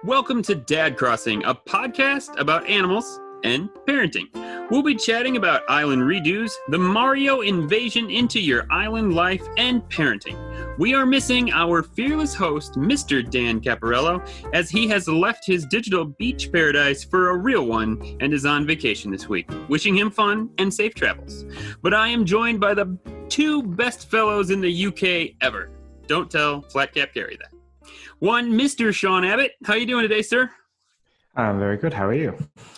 Welcome to Dad Crossing, a podcast about animals and parenting. We'll be chatting about island redos, the Mario invasion into your island life, and parenting. We are missing our fearless host, Mr. Dan Caparello, as he has left his digital beach paradise for a real one and is on vacation this week. Wishing him fun and safe travels. But I am joined by the two best fellows in the UK ever. Don't tell Flat Cap Gary that. One, Mr. Sean Abbott. How you doing today, sir? I'm very good. How are you?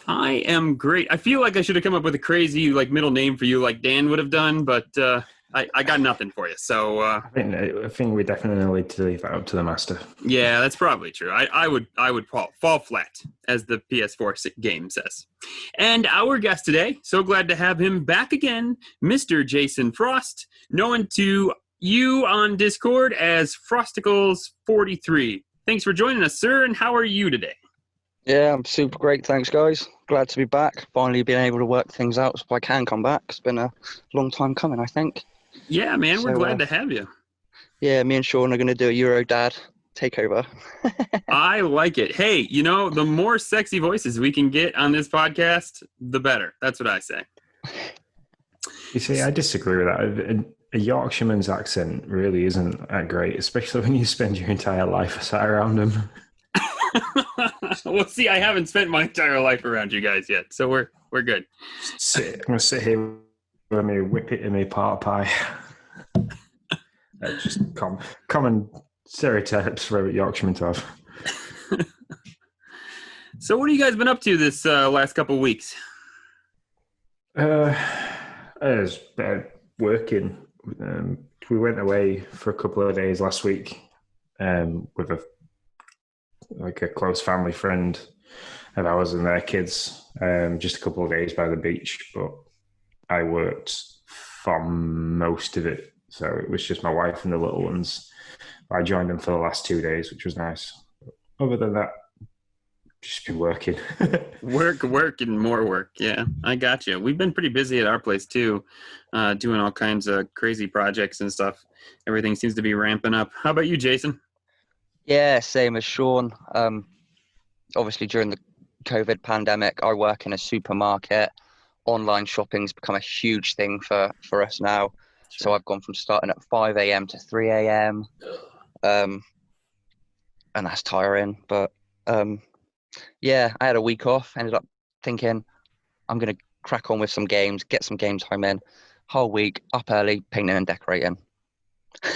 I am great. I feel like I should have come up with a crazy middle name for you like Dan would have done, but I got nothing for you. So I think we definitely need to leave that up to the master. Yeah, that's probably true. I would fall flat, as the PS4 game says. And our guest today, so glad to have him back again, Mr. Jason Frost, known to you on Discord as Frosticles43. Thanks for joining us, sir, and how are you today? Yeah, I'm super great. Thanks, guys. Glad to be back. Finally being able to work things out so I can come back. It's been a long time coming, I think. Yeah, man, we're glad to have you. Yeah, me and Sean are going to do a Euro Dad takeover. I like it. Hey, the more sexy voices we can get on this podcast, the better. That's what I say. You see, I disagree with that. A Yorkshireman's accent really isn't that great, especially when you spend your entire life sat around them. Well, see, I haven't spent my entire life around you guys yet, so we're good. I'm going to sit here with me whip it in me part pie. That's just common stereotypes for a Yorkshireman to have. So what have you guys been up to this last couple of weeks? It's working. We went away for a couple of days last week with a close family friend of ours and their kids, just a couple of days by the beach, but I worked for most of it, so it was just my wife and the little ones. I joined them for the last 2 days, which was nice. Other than that, just been working. work and more work. Yeah, I got you. We've been pretty busy at our place too, doing all kinds of crazy projects and stuff. Everything seems to be ramping up. How about you, Jason? Yeah, same as Sean. Obviously, during the COVID pandemic, I work in a supermarket. Online shopping's become a huge thing for us now. Sure. So I've gone from starting at 5 a.m. to 3 a.m. And that's tiring. But yeah, I had a week off. Ended up thinking I'm going to crack on with some games, get some game time in. Whole week, up early, painting and decorating.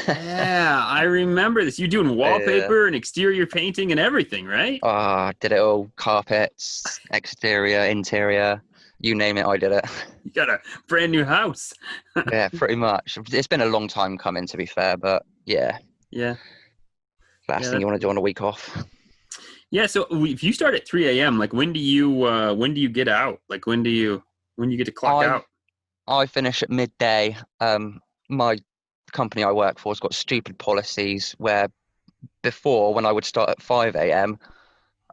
Yeah, I remember this. You're doing wallpaper and exterior painting and everything, right? Did it all. Carpets, exterior, interior, you name it, I did it. You got a brand new house. Yeah, pretty much. It's been a long time coming, to be fair, but yeah. Yeah. Last thing you want to do on a week off. Yeah, so if you start at 3 a.m., when do you get out? When do you get to clock out? I finish at midday. My company I work for has got stupid policies where before, when I would start at 5 a.m.,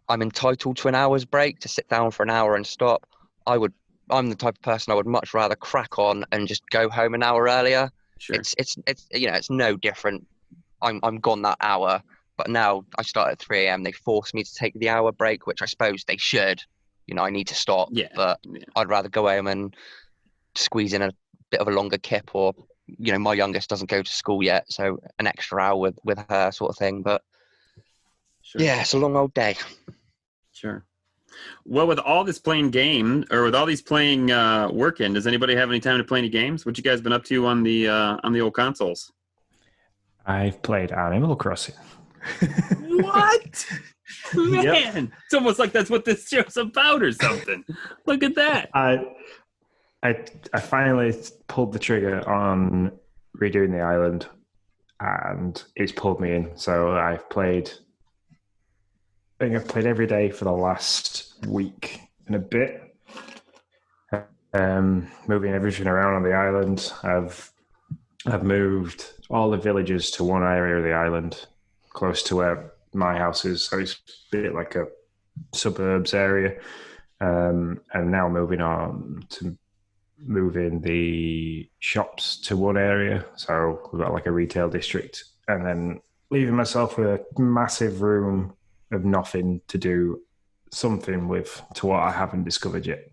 I'm entitled to an hour's break to sit down for an hour and stop. I'm the type of person I would much rather crack on and just go home an hour earlier. Sure. It's no different. I'm gone that hour, but now I start at 3 a.m. They force me to take the hour break, which I suppose they should. I need to stop, but I'd rather go home and squeeze in a bit of a longer kip, or my youngest doesn't go to school yet, so an extra hour with her sort of thing. But sure. Yeah, it's a long old day. Sure. Well, with all this playing game, or with all these playing working, does anybody have any time to play any games? What you guys been up to on the old consoles? I've played Animal Crossing. What? Man, yep. It's almost like that's what this show's about or something. Look at that. I finally pulled the trigger on redoing the island, and it's pulled me in. So I think I've played every day for the last week and a bit. Moving everything around on the island. I've moved all the villages to one area of the island, close to where my house is. So it's a bit like a suburbs area. And now moving on to moving the shops to one area. So we've got a retail district, and then leaving myself with a massive room of nothing to do something with to what I haven't discovered yet.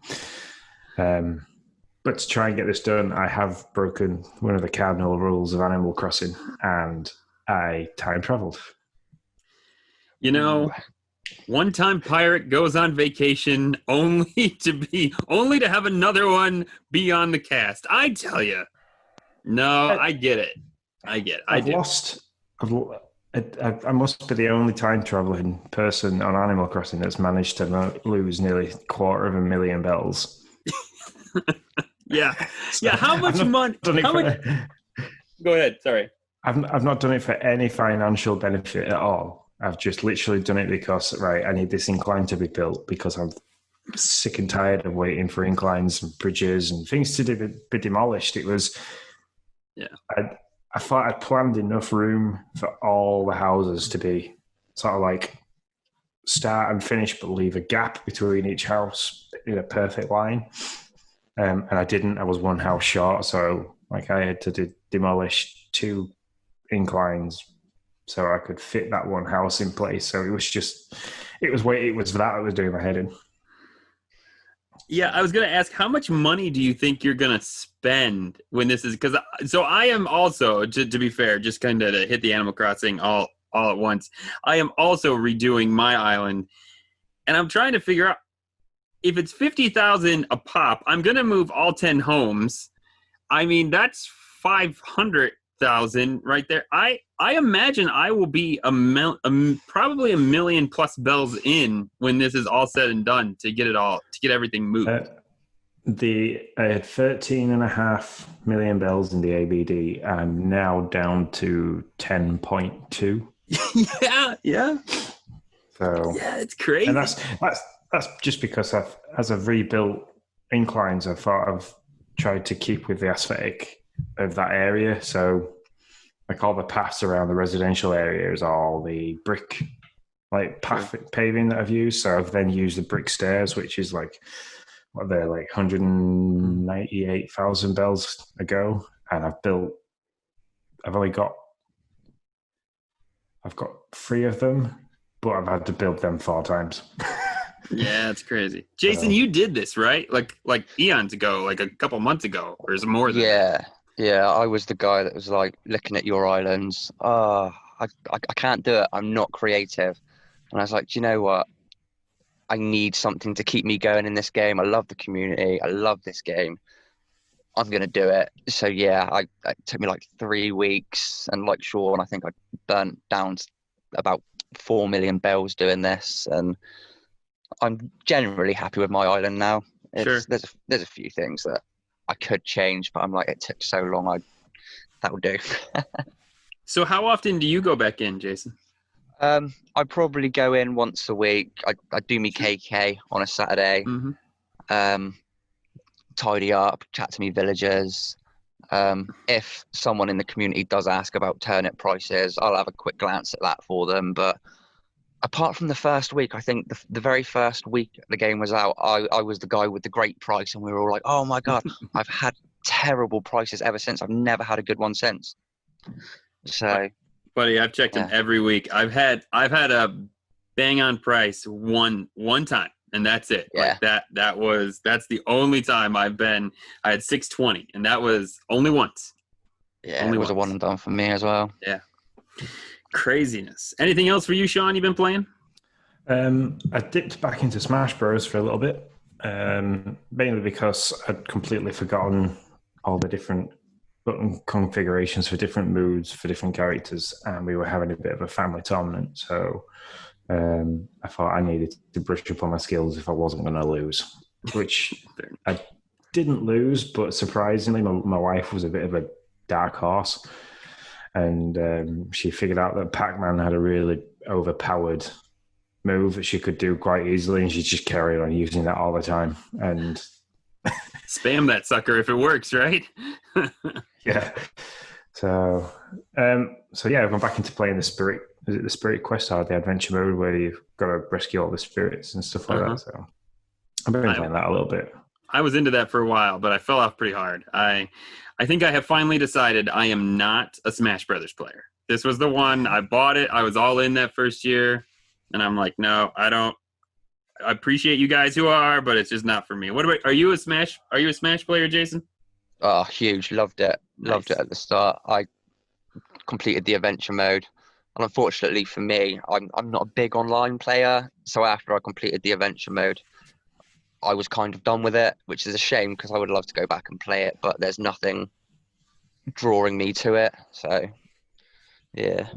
But to try and get this done, I have broken one of the cardinal rules of Animal Crossing, and I time traveled. You know, one-time pirate goes on vacation only to have another one be on the cast. I tell you. No, I get it. I must be the only time traveling person on Animal Crossing that's managed to lose nearly 250,000 bells. Yeah. Yeah. How much money? Go ahead. Sorry. I've not done it for any financial benefit at all. I've just literally done it because, right, I need this incline to be built because I'm sick and tired of waiting for inclines and bridges and things to be demolished. It was, I thought I'd planned enough room for all the houses to be sort of like start and finish, but leave a gap between each house in a perfect line. And I didn't. I was one house short, so like I had to demolish 2 inclines so I could fit that one house in place. So it was that was doing my head in. Yeah, I was going to ask, how much money do you think you're going to spend when this is? Because I am also, to be fair, just kind of to hit the Animal Crossing all at once. I am also redoing my island, and I'm trying to figure out if it's 50,000 a pop. I'm going to move all 10 homes. I mean, that's 500,000 right there. I imagine I will be probably 1 million plus bells in when this is all said and done to get everything moved. I had 13.5 million bells in the ABD. I'm now down to 10.2. yeah. So yeah, it's crazy. And that's just because as I've rebuilt inclines, I thought I've tried to keep with the aesthetic of that area. So like all the paths around the residential area is all the brick like path paving that I've used. So I've then used the brick stairs, which is like what they're like 198,000 bells ago, and I've got 3 of them, but I've had to build them 4 times. Yeah, it's crazy. Jason, you did this, right? Like eons ago, like a couple months ago, or is it more than that? Yeah, I was the guy that was like looking at your islands. I can't do it. I'm not creative. And I was like, do you know what? I need something to keep me going in this game. I love the community. I love this game. I'm going to do it. So yeah, it took me like 3 weeks. And like Sean, I think I burnt down about 4 million bells doing this. And I'm generally happy with my island now. Sure. There's a few things that I could change, but I'm like, it took so long. That will do. So how often do you go back in, Jason? I probably go in once a week. I do me KK on a Saturday. Mm-hmm. Tidy up, chat to me villagers. If someone in the community does ask about turnip prices, I'll have a quick glance at that for them. But apart from the first week, I think the very first week the game was out, I was the guy with the great price, and we were all like, oh my God, I've had terrible prices ever since. I've never had a good one since. So, buddy, I've checked them every week. I've had a bang on price one time, and that's it. Yeah. Like that's the only time I had 620, and that was only once. Yeah, it was a one and done for me as well. Yeah. Craziness. Anything else for you, Sean, you've been playing? I dipped back into Smash Bros for a little bit, mainly because I'd completely forgotten all the different button configurations for different moods for different characters, and we were having a bit of a family tournament, so I thought I needed to brush up on my skills if I wasn't going to lose, which I didn't lose, but surprisingly my wife was a bit of a dark horse, and she figured out that Pac-Man had a really overpowered move that she could do quite easily, and she just carried on using that all the time. And spam that sucker if it works, right? Yeah. So yeah, I've gone back into playing the Spirit. Is it the Spirit Quest or the Adventure mode where you've got to rescue all the spirits and stuff like that? So I've been playing that a little bit. I was into that for a while, but I fell off pretty hard. I think I have finally decided I am not a Smash Brothers player. This was the one. I bought it. I was all in that first year. And I'm like, no, I don't. I appreciate you guys who are, but it's just not for me. What about? Are you a Smash player, Jason? Oh, huge. Loved it. Loved Nice. it at the start. I completed the adventure mode. And unfortunately for me, I'm not a big online player. So after I completed the adventure mode, I was kind of done with it, which is a shame because I would love to go back and play it, but there's nothing drawing me to it. So, yeah.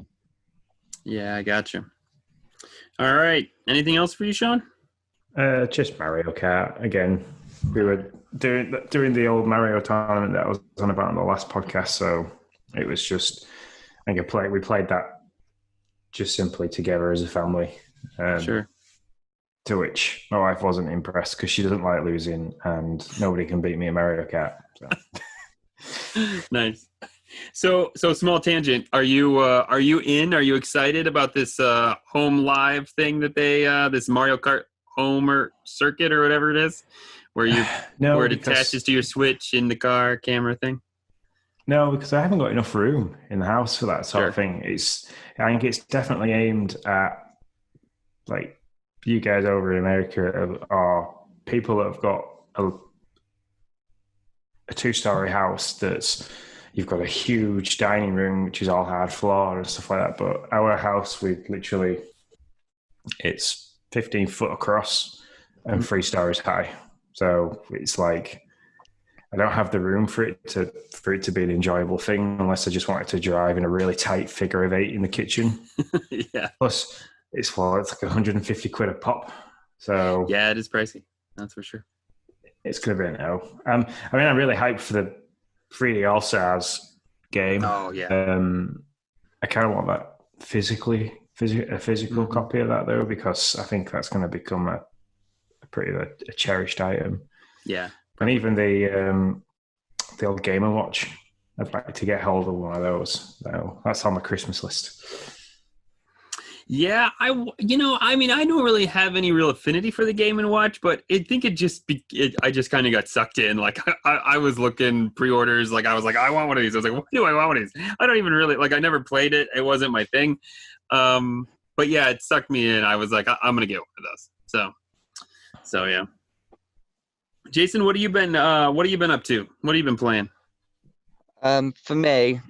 Yeah, I gotcha. All right. Anything else for you, Sean? Just Mario Kart again. We were doing the old Mario tournament that I was on about in the last podcast, so it was just I think we played that just simply together as a family. Sure. To which my wife wasn't impressed because she doesn't like losing, and nobody can beat me at Mario Kart. So. Nice. So small tangent. Are you in? Are you excited about this home live thing that they this Mario Kart Homer circuit or whatever it is, where where it attaches to your Switch in the car camera thing? No, because I haven't got enough room in the house for that sort of thing. I think it's definitely aimed at like you guys over in America are people that have got a 2-story house that's you've got a huge dining room which is all hard floor and stuff like that. But our house, it's 15 foot across and 3 stories high. So it's like I don't have the room for it to be an enjoyable thing unless I just wanted to drive in a really tight figure of 8 in the kitchen. Yeah. Plus, it's like 150 quid a pop. So yeah, it is pricey. That's for sure. It's going to be a no. I'm really hyped for the 3D All Stars game. Oh yeah. I kind of want that physical copy of that though, because I think that's going to become a cherished item. Yeah. And even the old Game & Watch, I'd like to get hold of one of those. So that's on the Christmas list. Yeah, I don't really have any real affinity for the Game & Watch, but I think I just kind of got sucked in. Like I was looking pre-orders, like I was like, I want one of these. I was like, what do I want one of these? I don't even really I never played it. It wasn't my thing. But yeah, it sucked me in. I was like, I'm gonna get one of those. So yeah. Jason, what have you been up to? What have you been playing? For me,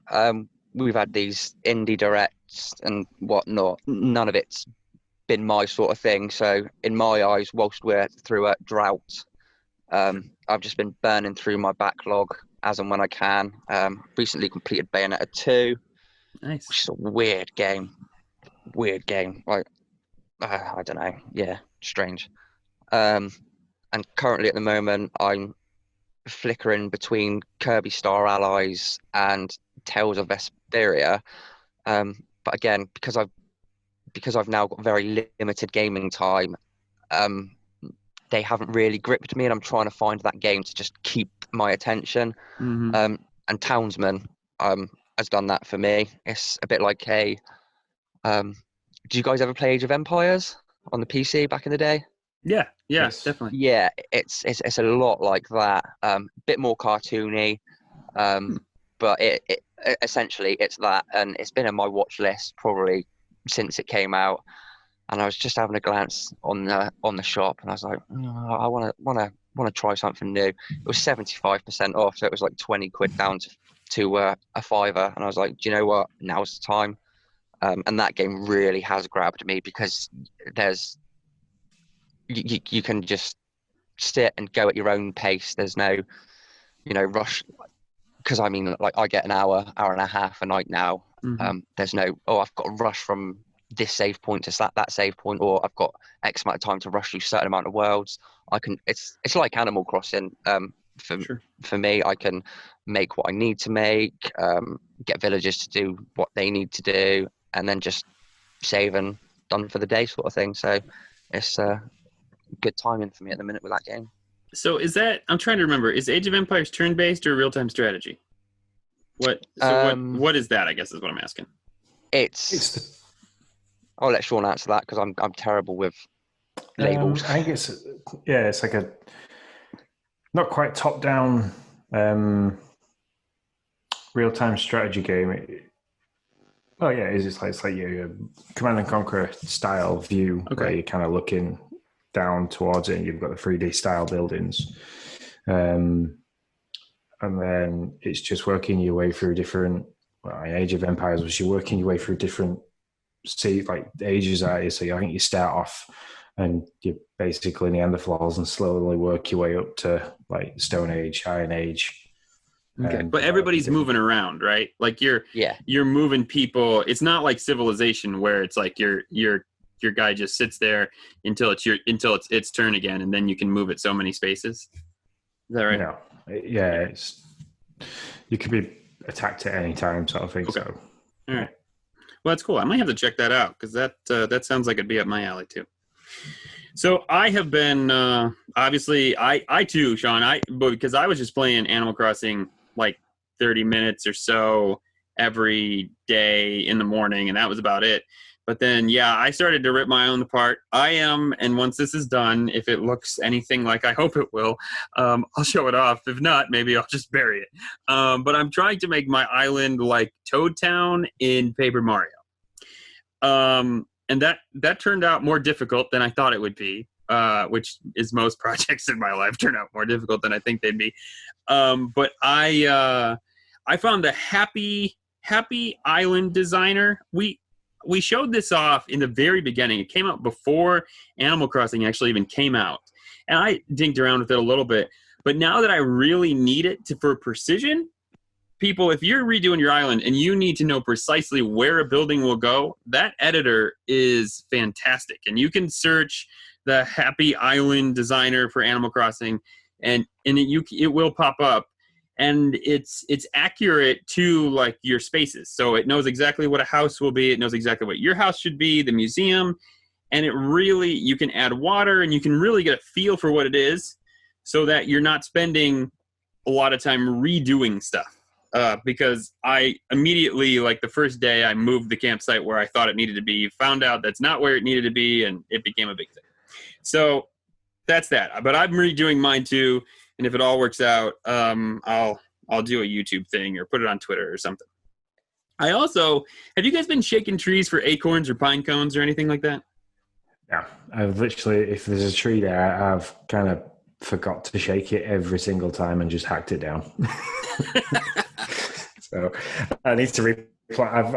we've had these indie directs and whatnot. None of it's been my sort of thing. So in my eyes, whilst we're through a drought, I've just been burning through my backlog as and when I can. Recently completed Bayonetta 2. Nice. Which is a weird game. Like, I don't know. Yeah, strange. And currently at the moment, I'm flickering between Kirby Star Allies and Tales of Vesperia. But again, because I've now got very limited gaming time, they haven't really gripped me, and I'm trying to find that game to just keep my attention. Mm-hmm. And Townsman has done that for me. It's a bit like do you guys ever play Age of Empires on the PC back in the day? Yeah, Yes. Definitely. Yeah, it's a lot like that. Bit more cartoony, but it essentially it's that, and it's been on my watch list probably since it came out. And I was just having a glance on the shop, and I was like, I want to try something new. It was 75% off, so it was like 20 quid down to a £5, and I was like, do you know what? Now's the time. And that game really has grabbed me because you can just sit and go at your own pace. There's no, rush. Because I mean, like I get an hour and a half a night now. Mm-hmm. There's no, I've got to rush from this save point to that save point, or I've got X amount of time to rush through a certain amount of worlds. It's like Animal Crossing. For me, I can make what I need to make, get villagers to do what they need to do, and then just save and done for the day sort of thing. So it's good timing for me at the minute with that game. So I'm trying to remember, is Age of Empires turn-based or real-time strategy? What is that, I guess is what I'm asking. I'll let Sean answer that because I'm terrible with labels. I think it's like a not quite top-down real-time strategy game. Oh yeah, it's like your Command and Conquer style view where you're kind of looking down towards it, and you've got the 3D style buildings, and then it's just working your way through different. Well, in Age of Empires, was you're working your way through different like ages, are you? So I think you start off and you're basically Neanderthals and slowly work your way up to like Stone Age, Iron Age. Okay, but everybody's moving around, right? Like you're moving people. It's not like Civilization where it's like your guy just sits there until it's its turn again, and then you can move it so many spaces. Is that right? No, yeah, you could be attacked at any time, sort of thing. Okay. So, all right. Well, that's cool. I might have to check that out because that sounds like it'd be up my alley too. So I have been obviously I too, Sean. Because I was just playing Animal Crossing like 30 minutes or so every day in the morning, and that was about it. But then, I started to rip my own apart. And once this is done, if it looks anything like I hope it will, I'll show it off. If not, maybe I'll just bury it. But I'm trying to make my island like Toad Town in Paper Mario. And that turned out more difficult than I thought it would be, which is most projects in my life turn out more difficult than I think they'd be. But I found the Happy Island Designer. We showed this off in the very beginning. It came out before Animal Crossing actually even came out. And I dinked around with it a little bit. But now that I really need it for precision, people, if you're redoing your island and you need to know precisely where a building will go, that editor is fantastic. And you can search the Happy Island Designer for Animal Crossing, and it will pop up. And it's accurate to like your spaces. So it knows exactly what a house will be. It knows exactly what your house should be, the museum. And you can add water, and you can really get a feel for what it is so that you're not spending a lot of time redoing stuff. Because I immediately, like the first day, I moved the campsite where I thought it needed to be, found out that's not where it needed to be, and it became a big thing. So that's that. But I'm redoing mine too, and if it all works out, I'll do a YouTube thing or put it on Twitter or something. Have you guys been shaking trees for acorns or pine cones or anything like that? Yeah, I've literally, if there's a tree there, I've kind of forgot to shake it every single time and just hacked it down. So I need to replant.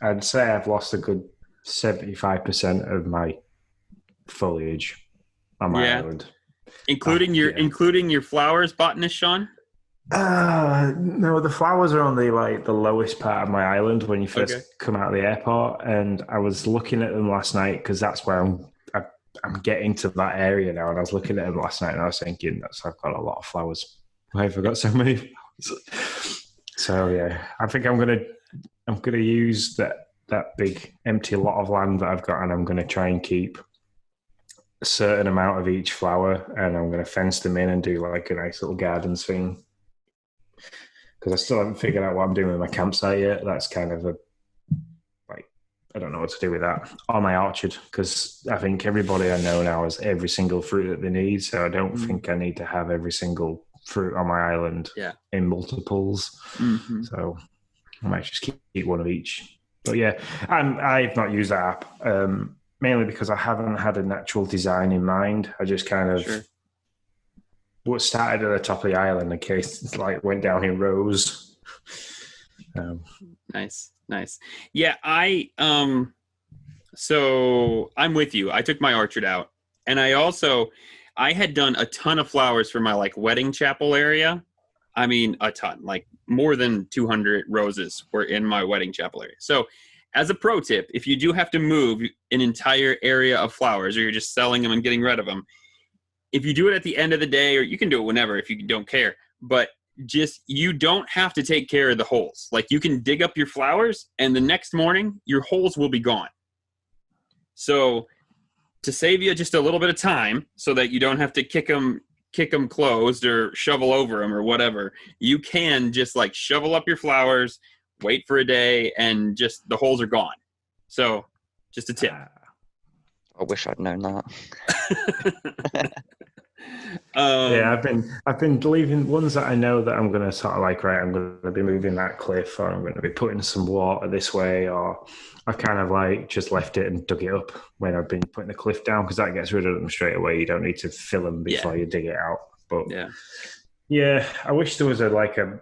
I'd say I've lost a good 75% of my foliage on my island. Including your flowers, botanist Sean? No, the flowers are on the lowest part of my island when you first come out of the airport, and I was looking at them last night because that's where I'm getting to that area now, and I was looking at them last night and I was thinking I've got a lot of flowers. Why have I got so many flowers? So yeah, I think I'm gonna use that big empty lot of land that I've got, and I'm gonna try and keep a certain amount of each flower, and I'm gonna fence them in and do like a nice little gardens thing. Because I still haven't figured out what I'm doing with my campsite yet. That's kind of I don't know what to do with that. Or my orchard, because I think everybody I know now has every single fruit that they need, so I don't think I need to have every single fruit on my island in multiples. Mm-hmm. So I might just keep one of each. But yeah, I've not used that app, mainly because I haven't had a natural design in mind. I just kind of what started at the top of the island in case it's like went down in rows. Nice. Yeah, so I'm with you. I took my orchard out, and I had done a ton of flowers for my like wedding chapel area. I mean, a ton, like more than 200 roses were in my wedding chapel area. So as a pro tip, if you do have to move an entire area of flowers, or you're just selling them and getting rid of them, if you do it at the end of the day, or you can do it whenever if you don't care, but you don't have to take care of the holes. Like you can dig up your flowers, and the next morning your holes will be gone. So to save you just a little bit of time so that you don't have to kick them closed or shovel over them or whatever, you can just like shovel up your flowers, wait for a day, and just the holes are gone. So just a tip. I wish I'd known that. Yeah, I've been leaving ones that I know that I'm gonna sort of like, right, I'm gonna be moving that cliff, or I'm gonna be putting some water this way, or I've kind of like just left it and dug it up when I've been putting the cliff down, because that gets rid of them straight away. You don't need to fill them before you dig it out. But yeah, I wish there was a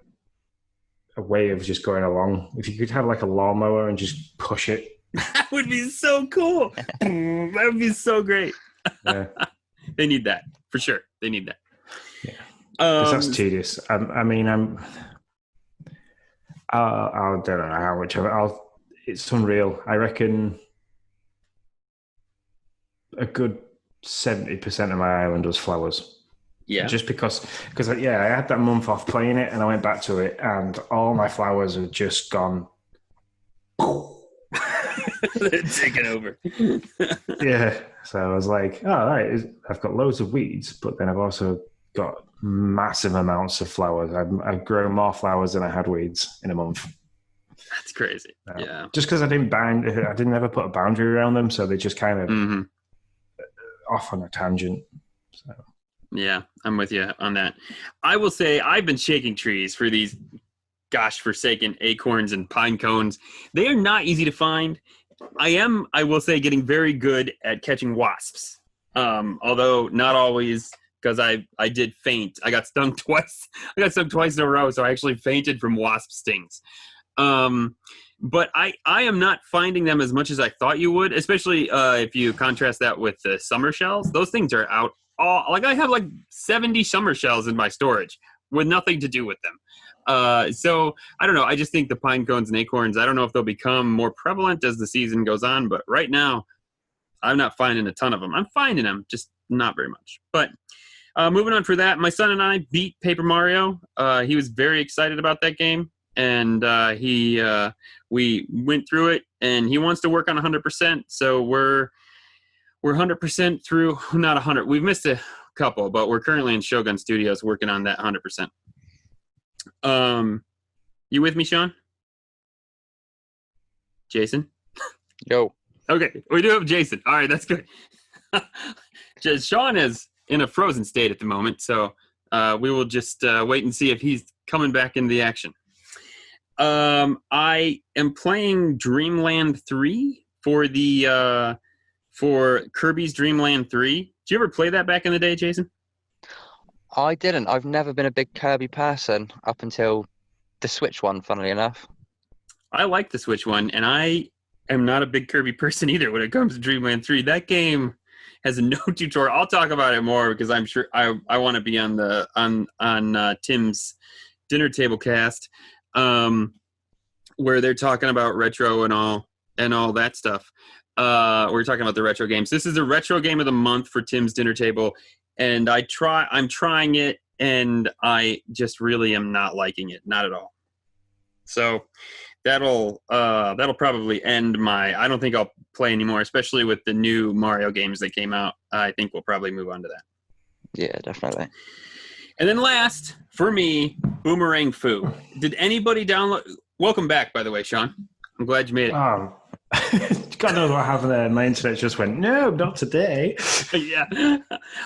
way of just going along. If you could have like a lawnmower and just push it. That would be so cool. That would be so great. Yeah. They need that for sure. They need that. Yeah, that's tedious. I don't know how much of it. It's unreal. I reckon a good 70% of my island was flowers. Yeah. Just because I had that month off playing it, and I went back to it, and all my flowers had just gone. They're taking over. Yeah. So I was like, oh, all right, I've got loads of weeds, but then I've also got massive amounts of flowers. I've grown more flowers than I had weeds in a month. That's crazy. Yeah. Just because I didn't ever put a boundary around them, so they just kind of off on a tangent. So. Yeah, I'm with you on that. I will say I've been shaking trees for these forsaken acorns and pine cones. They are not easy to find. I will say, getting very good at catching wasps. Although not always, because I did faint. I got stung twice. I got stung twice in a row, so I actually fainted from wasp stings. But I am not finding them as much as I thought you would, especially if you contrast that with the summer shells. Those things are out I have like 70 summer shells in my storage with nothing to do with them. So I don't know. I just think the pine cones and acorns, I don't know if they'll become more prevalent as the season goes on, but right now I'm not finding a ton of them. I'm finding them, just not very much. But moving on for that, my son and I beat Paper Mario. He was very excited about that game, and we went through it, and he wants to work on 100%. So we're 100% through, not 100. We've missed a couple, but we're currently in Shogun Studios working on that 100%. You with me, Sean? Jason? Yo. Okay, we do have Jason. All right, that's good. Sean is in a frozen state at the moment, so we will just wait and see if he's coming back into the action. I am playing Dreamland 3 for Kirby's Dreamland 3. Did you ever play that back in the day, Jason? I didn't. I've never been a big Kirby person up until the Switch one, funnily enough. I like the Switch one, and I am not a big Kirby person either when it comes to Dreamland 3. That game has no tutorial. I'll talk about it more because I'm sure I want to be on Tim's dinner table cast, where they're talking about retro and all that stuff. We're talking about the retro games. This is the retro game of the month for Tim's dinner table, and I'm trying it, and I just really am not liking it, not at all. So that'll probably end I don't think I'll play anymore, especially with the new Mario games that came out. I think we'll probably move on to that. Yeah, definitely. And then last, for me, Boomerang Foo. Did anybody download? Welcome back, by the way, Sean. I'm glad you made it. God knows what happened there. My internet just went, no, not today. Yeah.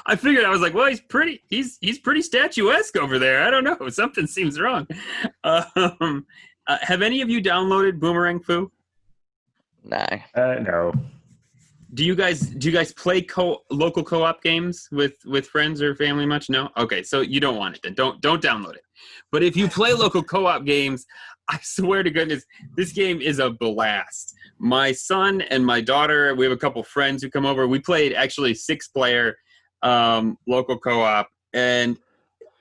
I figured, I was like, well, he's pretty statuesque over there. I don't know. Something seems wrong. Have any of you downloaded Boomerang Foo? No. No. Do you guys play local co-op games with friends or family much? No? Okay, so you don't want it then. Don't download it. But if you play local co-op games, I swear to goodness, this game is a blast. My son and my daughter, we have a couple friends who come over. We played actually 6-player local co-op, and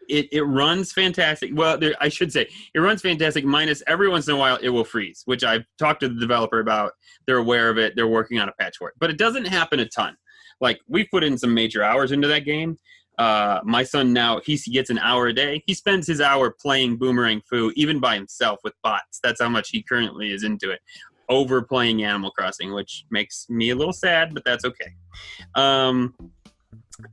it runs fantastic. Well, I should say it runs fantastic, minus every once in a while it will freeze, which I've talked to the developer about. They're aware of it. They're working on a patch for it. But it doesn't happen a ton. Like, we've put in some major hours into that game. My son now, he gets an hour a day. He spends his hour playing Boomerang Foo, even by himself with bots. That's how much he currently is into it. Over playing Animal Crossing, which makes me a little sad, but that's okay.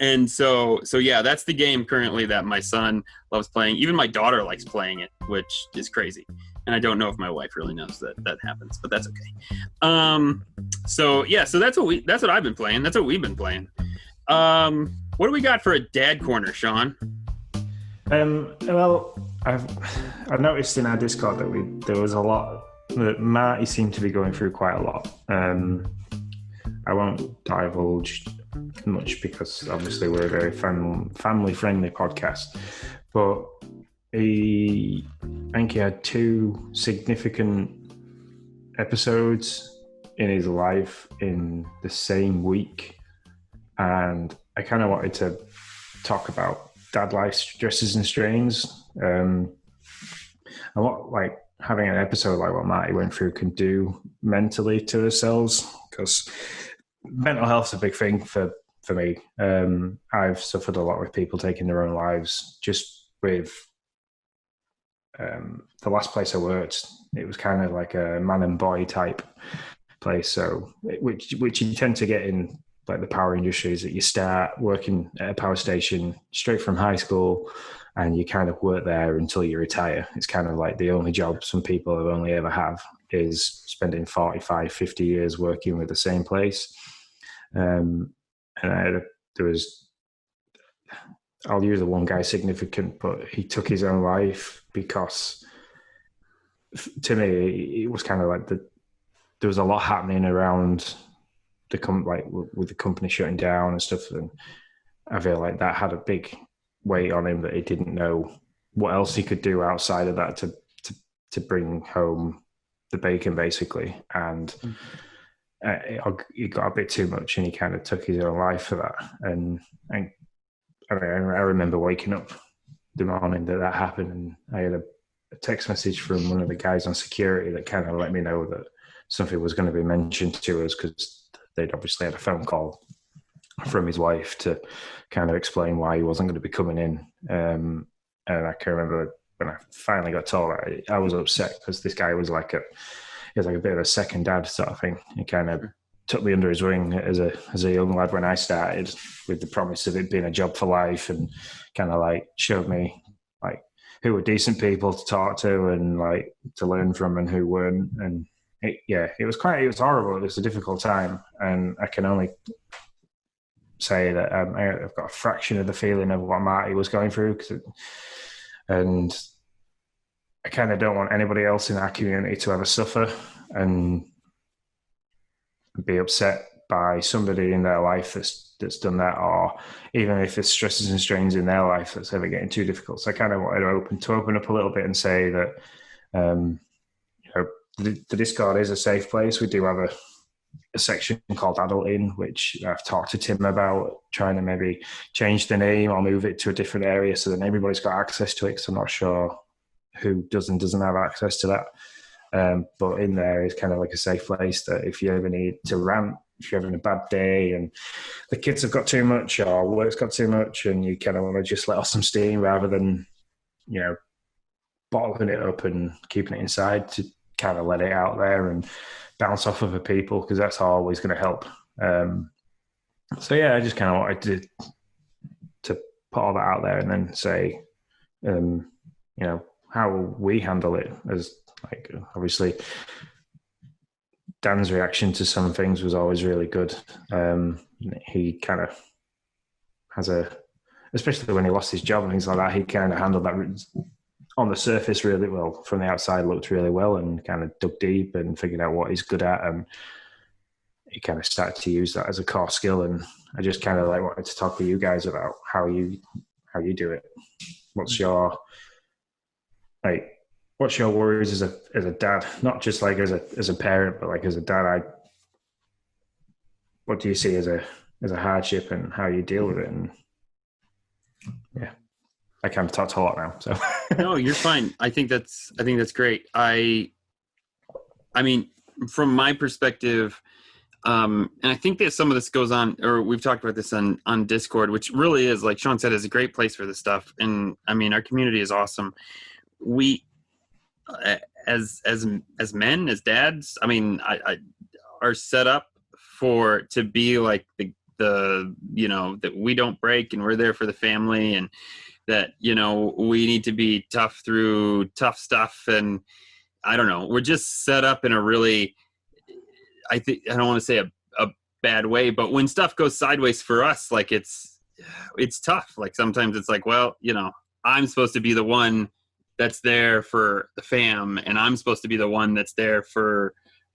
And so yeah, that's the game currently that my son loves playing. Even my daughter likes playing it, which is crazy. And I don't know if my wife really knows that happens, but that's okay. So yeah, so that's what I've been playing. That's what we've been playing. What do we got for a dad corner, Sean? Well, I've noticed in our Discord that there was a lot that Marty seemed to be going through quite a lot. I won't divulge much because obviously we're a very family-friendly podcast, but I think he had 2 significant episodes in his life in the same week, and I kind of wanted to talk about dad life stresses and strains, and what like having an episode like what Marty went through can do mentally to ourselves, because mental health's a big thing for me. I've suffered a lot with people taking their own lives. Just with the last place I worked, it was kind of like a man and boy type place, so which you tend to get in like the power industries, that you start working at a power station straight from high school and you kind of work there until you retire. It's kind of like the only job some people have only ever have is spending 45, 50 years working with the same place. And I'll use the one guy significant, but he took his own life because, to me, it was kind of like there was a lot happening around with the company shutting down and stuff, and I feel like that had a big weight on him, that he didn't know what else he could do outside of that to bring home the bacon, basically. And it got a bit too much, and he kind of took his own life for that. And I remember waking up the morning that happened, and I had a text message from one of the guys on security that kind of let me know that something was going to be mentioned to us, because they'd obviously had a phone call from his wife to kind of explain why he wasn't going to be coming in. And I can remember when I finally got told, I was upset, because this guy was like a bit of a second dad sort of thing. He kind of took me under his wing as a young lad when I started, with the promise of it being a job for life, and kind of like showed me like who were decent people to talk to and like to learn from, and who weren't. And it was horrible. It was a difficult time, and I can only say that I've got a fraction of the feeling of what Marty was going through, and I kind of don't want anybody else in our community to ever suffer and be upset by somebody in their life that's done that, or even if it's stresses and strains in their life that's ever getting too difficult. So I kind of wanted to open up a little bit and say that the Discord is a safe place. We do have a section called Adulting, which I've talked to Tim about, trying to maybe change the name or move it to a different area so that everybody's got access to it, because I'm not sure who does and doesn't have access to that. But in there is kind of like a safe place that if you ever need to rant, if you're having a bad day and the kids have got too much or work's got too much, and you kind of want to just let off some steam rather than, bottling it up and keeping it inside, to kind of let it out there and bounce off other people, because that's always going to help. So yeah, I just kind of wanted to put all that out there, and then say, how we handle it. As like, obviously Dan's reaction to some things was always really good. He kind of has especially when he lost his job and things like that, he kind of handled that on the surface really well. From the outside, looked really well, and kind of dug deep and figured out what he's good at, and he kind of started to use that as a core skill. And I just kind of wanted to talk with you guys about how you do it. What's your worries as a dad? Not just like as a parent, but like as a dad. What do you see as a hardship, and how you deal with it? And yeah, I kind of talked a lot now. So no, you're fine. I think that's great. I mean, from my perspective, and I think that some of this goes on, or we've talked about this on Discord, which really is, like Sean said, is a great place for this stuff. And I mean, our community is awesome. We, as men, as dads, I mean, I are set up to be like the that we don't break, and we're there for the family, and that we need to be tough through tough stuff. And I don't know, we're just set up in a really, I don't want to say a bad way, but when stuff goes sideways for us, like it's it's tough. Like sometimes it's like, well, you know, I'm supposed to be the one that's there for the fam, and I'm supposed to be the one that's there for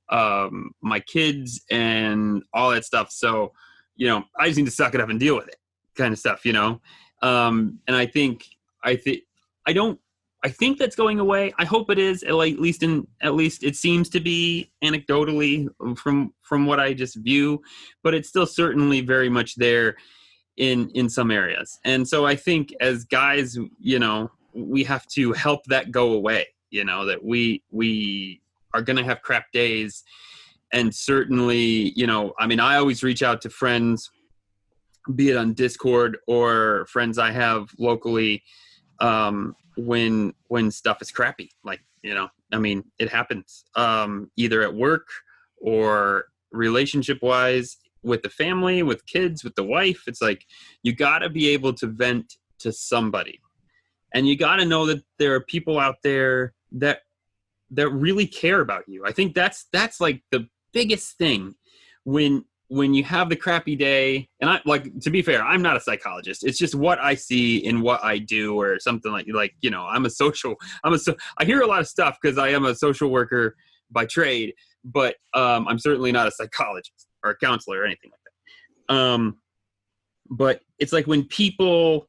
my kids and all that stuff. So, you know, I just need to suck it up and deal with it, kind of stuff, you know. And I think I think that's going away. I hope it is. At least it seems to be anecdotally from what I just view, but it's still certainly very much there in some areas. And so I think as guys, you know, we have to help that go away. You know, that we are going to have crap days, and certainly, you know, I mean, I always reach out to friends, be it on Discord or friends I have locally. When stuff is crappy, like, you know, I mean, it happens, either at work or relationship wise, with the family, with kids, with the wife. It's like, you gotta be able to vent to somebody, and you gotta know that there are people out there that really care about you. I think that's like the biggest thing when you have the crappy day. And I, like, to be fair, I'm not a psychologist. It's just what I see in what I do, or something like, you know, I hear a lot of stuff because I am a social worker by trade, but I'm certainly not a psychologist or a counselor or anything like that. But it's like when people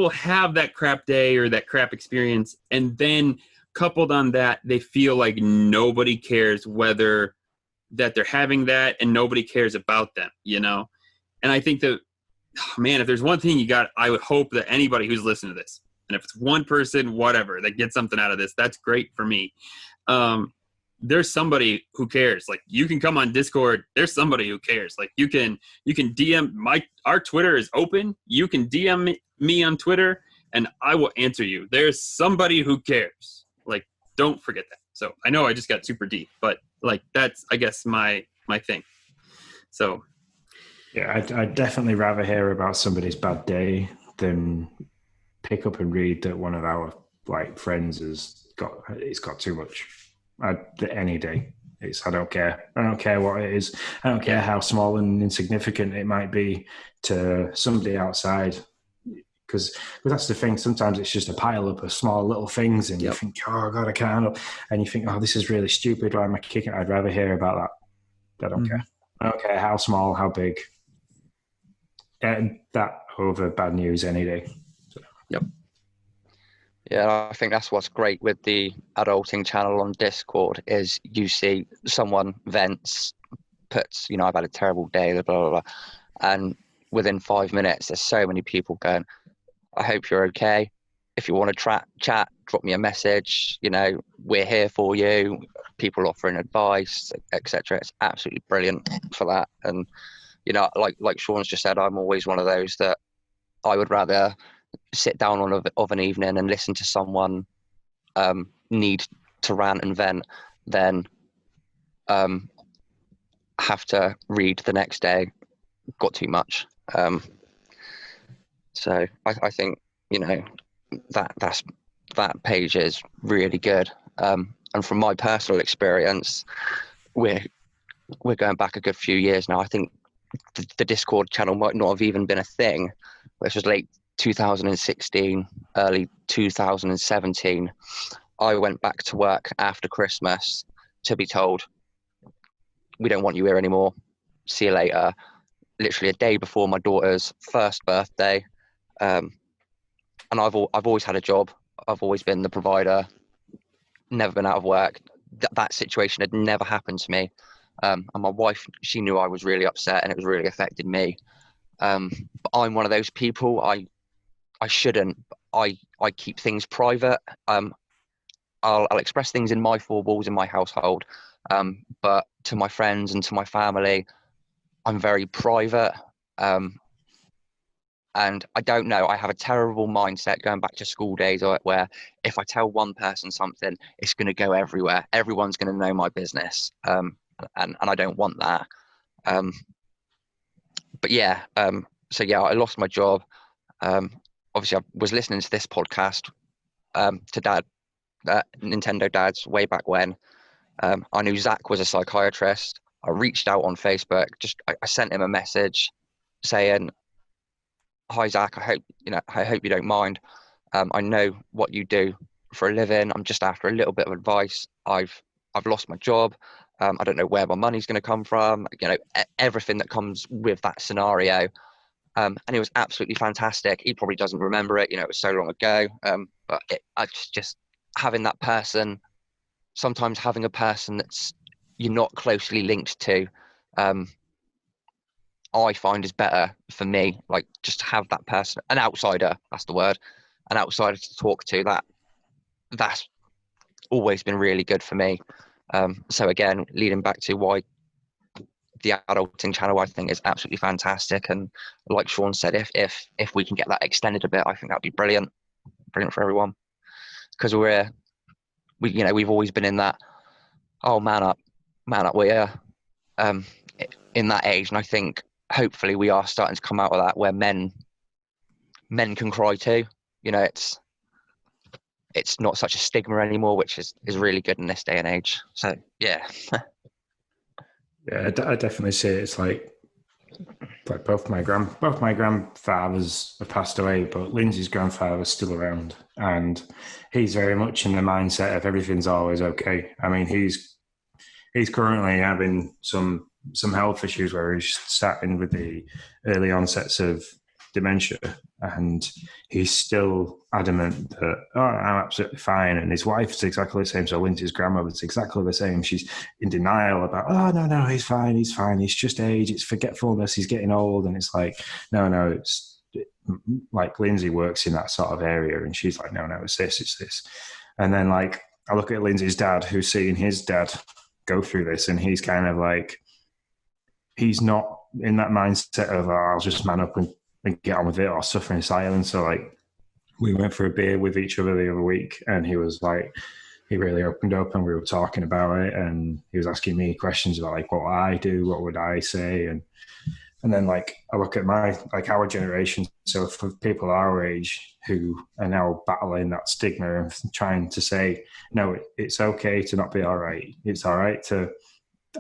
have that crap day or that crap experience, and then coupled on that, they feel like nobody cares whether that they're having that, and nobody cares about them, you know? And I think that, man, if there's one thing I would hope that anybody who's listening to this, and if it's one person, whatever, that gets something out of this, that's great for me. There's somebody who cares. Like, you can come on Discord. There's somebody who cares. Like, you can DM our Twitter is open. You can DM me on Twitter and I will answer you. There's somebody who cares. Like, don't forget that. So I know I just got super deep, but like, that's, I guess, my thing. So yeah, I'd definitely rather hear about somebody's bad day than pick up and read that one of our like friends it's got too much. Any day. I don't care. I don't care what it is. I don't care how small and insignificant it might be to somebody outside. Because that's the thing. Sometimes it's just a pile up of small little things, and you think, "Oh God, I can't handle." And you think, "Oh, this is really stupid. Why am I kicking?" I'd rather hear about that. I don't care. I don't care how small, how big. And that over bad news any day. So. Yep. Yeah, I think that's what's great with the adulting channel on Discord is you see someone vents, puts, you know, I've had a terrible day, blah, blah, blah. And within 5 minutes, there's so many people going, I hope you're okay. If you want to chat, drop me a message. You know, we're here for you. People offering advice, etc. It's absolutely brilliant for that. And, you know, like Sean's just said, I'm always one of those that I would rather sit down of an evening and listen to someone need to rant and vent than have to read the next day, got too much. So I think, you know, that page is really good. And from my personal experience, we're going back a good few years now. I think the Discord channel might not have even been a thing. This was late 2016, early 2017. I went back to work after Christmas to be told, we don't want you here anymore. See you later. Literally a day before my daughter's first birthday. And I've always had a job. I've always been the provider, never been out of work. That situation had never happened to me. And my wife, she knew I was really upset and it was really affected me. But I'm one of those people, I shouldn't. I keep things private. I'll express things in my four walls in my household. But to my friends and to my family, I'm very private. And I don't know, I have a terrible mindset going back to school days where if I tell one person something, it's going to go everywhere. Everyone's going to know my business. And I don't want that. But yeah, so yeah, I lost my job. Obviously, I was listening to this podcast to Dad, Nintendo Dads, way back when. I knew Zach was a psychiatrist. I reached out on Facebook. I sent him a message saying, hi Zach, I hope you don't mind. I know what you do for a living. I'm just after a little bit of advice. I've lost my job. I don't know where my money's going to come from. Everything that comes with that scenario. And it was absolutely fantastic. He probably doesn't remember it. It was so long ago. But I just having that person, sometimes having a person that's you're not closely linked to, I find is better for me. Like, just to have that person, an outsider, that's the word, an outsider to talk to. That's always been really good for me. So again, leading back to why the adulting channel, I think, is absolutely fantastic. And like Sean said, if we can get that extended a bit, I think that'd be brilliant for everyone. Because we've always been in that, oh, man up, we're in that age, and I think hopefully we are starting to come out of that where men can cry too. It's not such a stigma anymore, which is really good in this day and age. So yeah. Yeah, I definitely see it. It's like both my grandfathers have passed away, but Lindsay's grandfather's still around, and he's very much in the mindset of everything's always okay. I mean, he's currently having some health issues where he's starting with the early onsets of dementia, and he's still adamant that, oh, I'm absolutely fine. And his wife's exactly the same. So Lindsay's grandmother's exactly the same. She's in denial about, oh, no, he's fine. It's just age. It's forgetfulness. He's getting old. And it's like, no, it's like Lindsay works in that sort of area. And she's like, no, it's this. And then like, I look at Lindsay's dad, who's seeing his dad go through this. And he's kind of like, he's not in that mindset of, oh, I'll just man up and get on with it or suffer in silence. So like, we went for a beer with each other the other week, and he was like, he really opened up, and we were talking about it, and he was asking me questions about like what I do, what would I say, and then like I look at our generation. So for people our age who are now battling that stigma and trying to say, no, it's okay to not be all right. It's all right to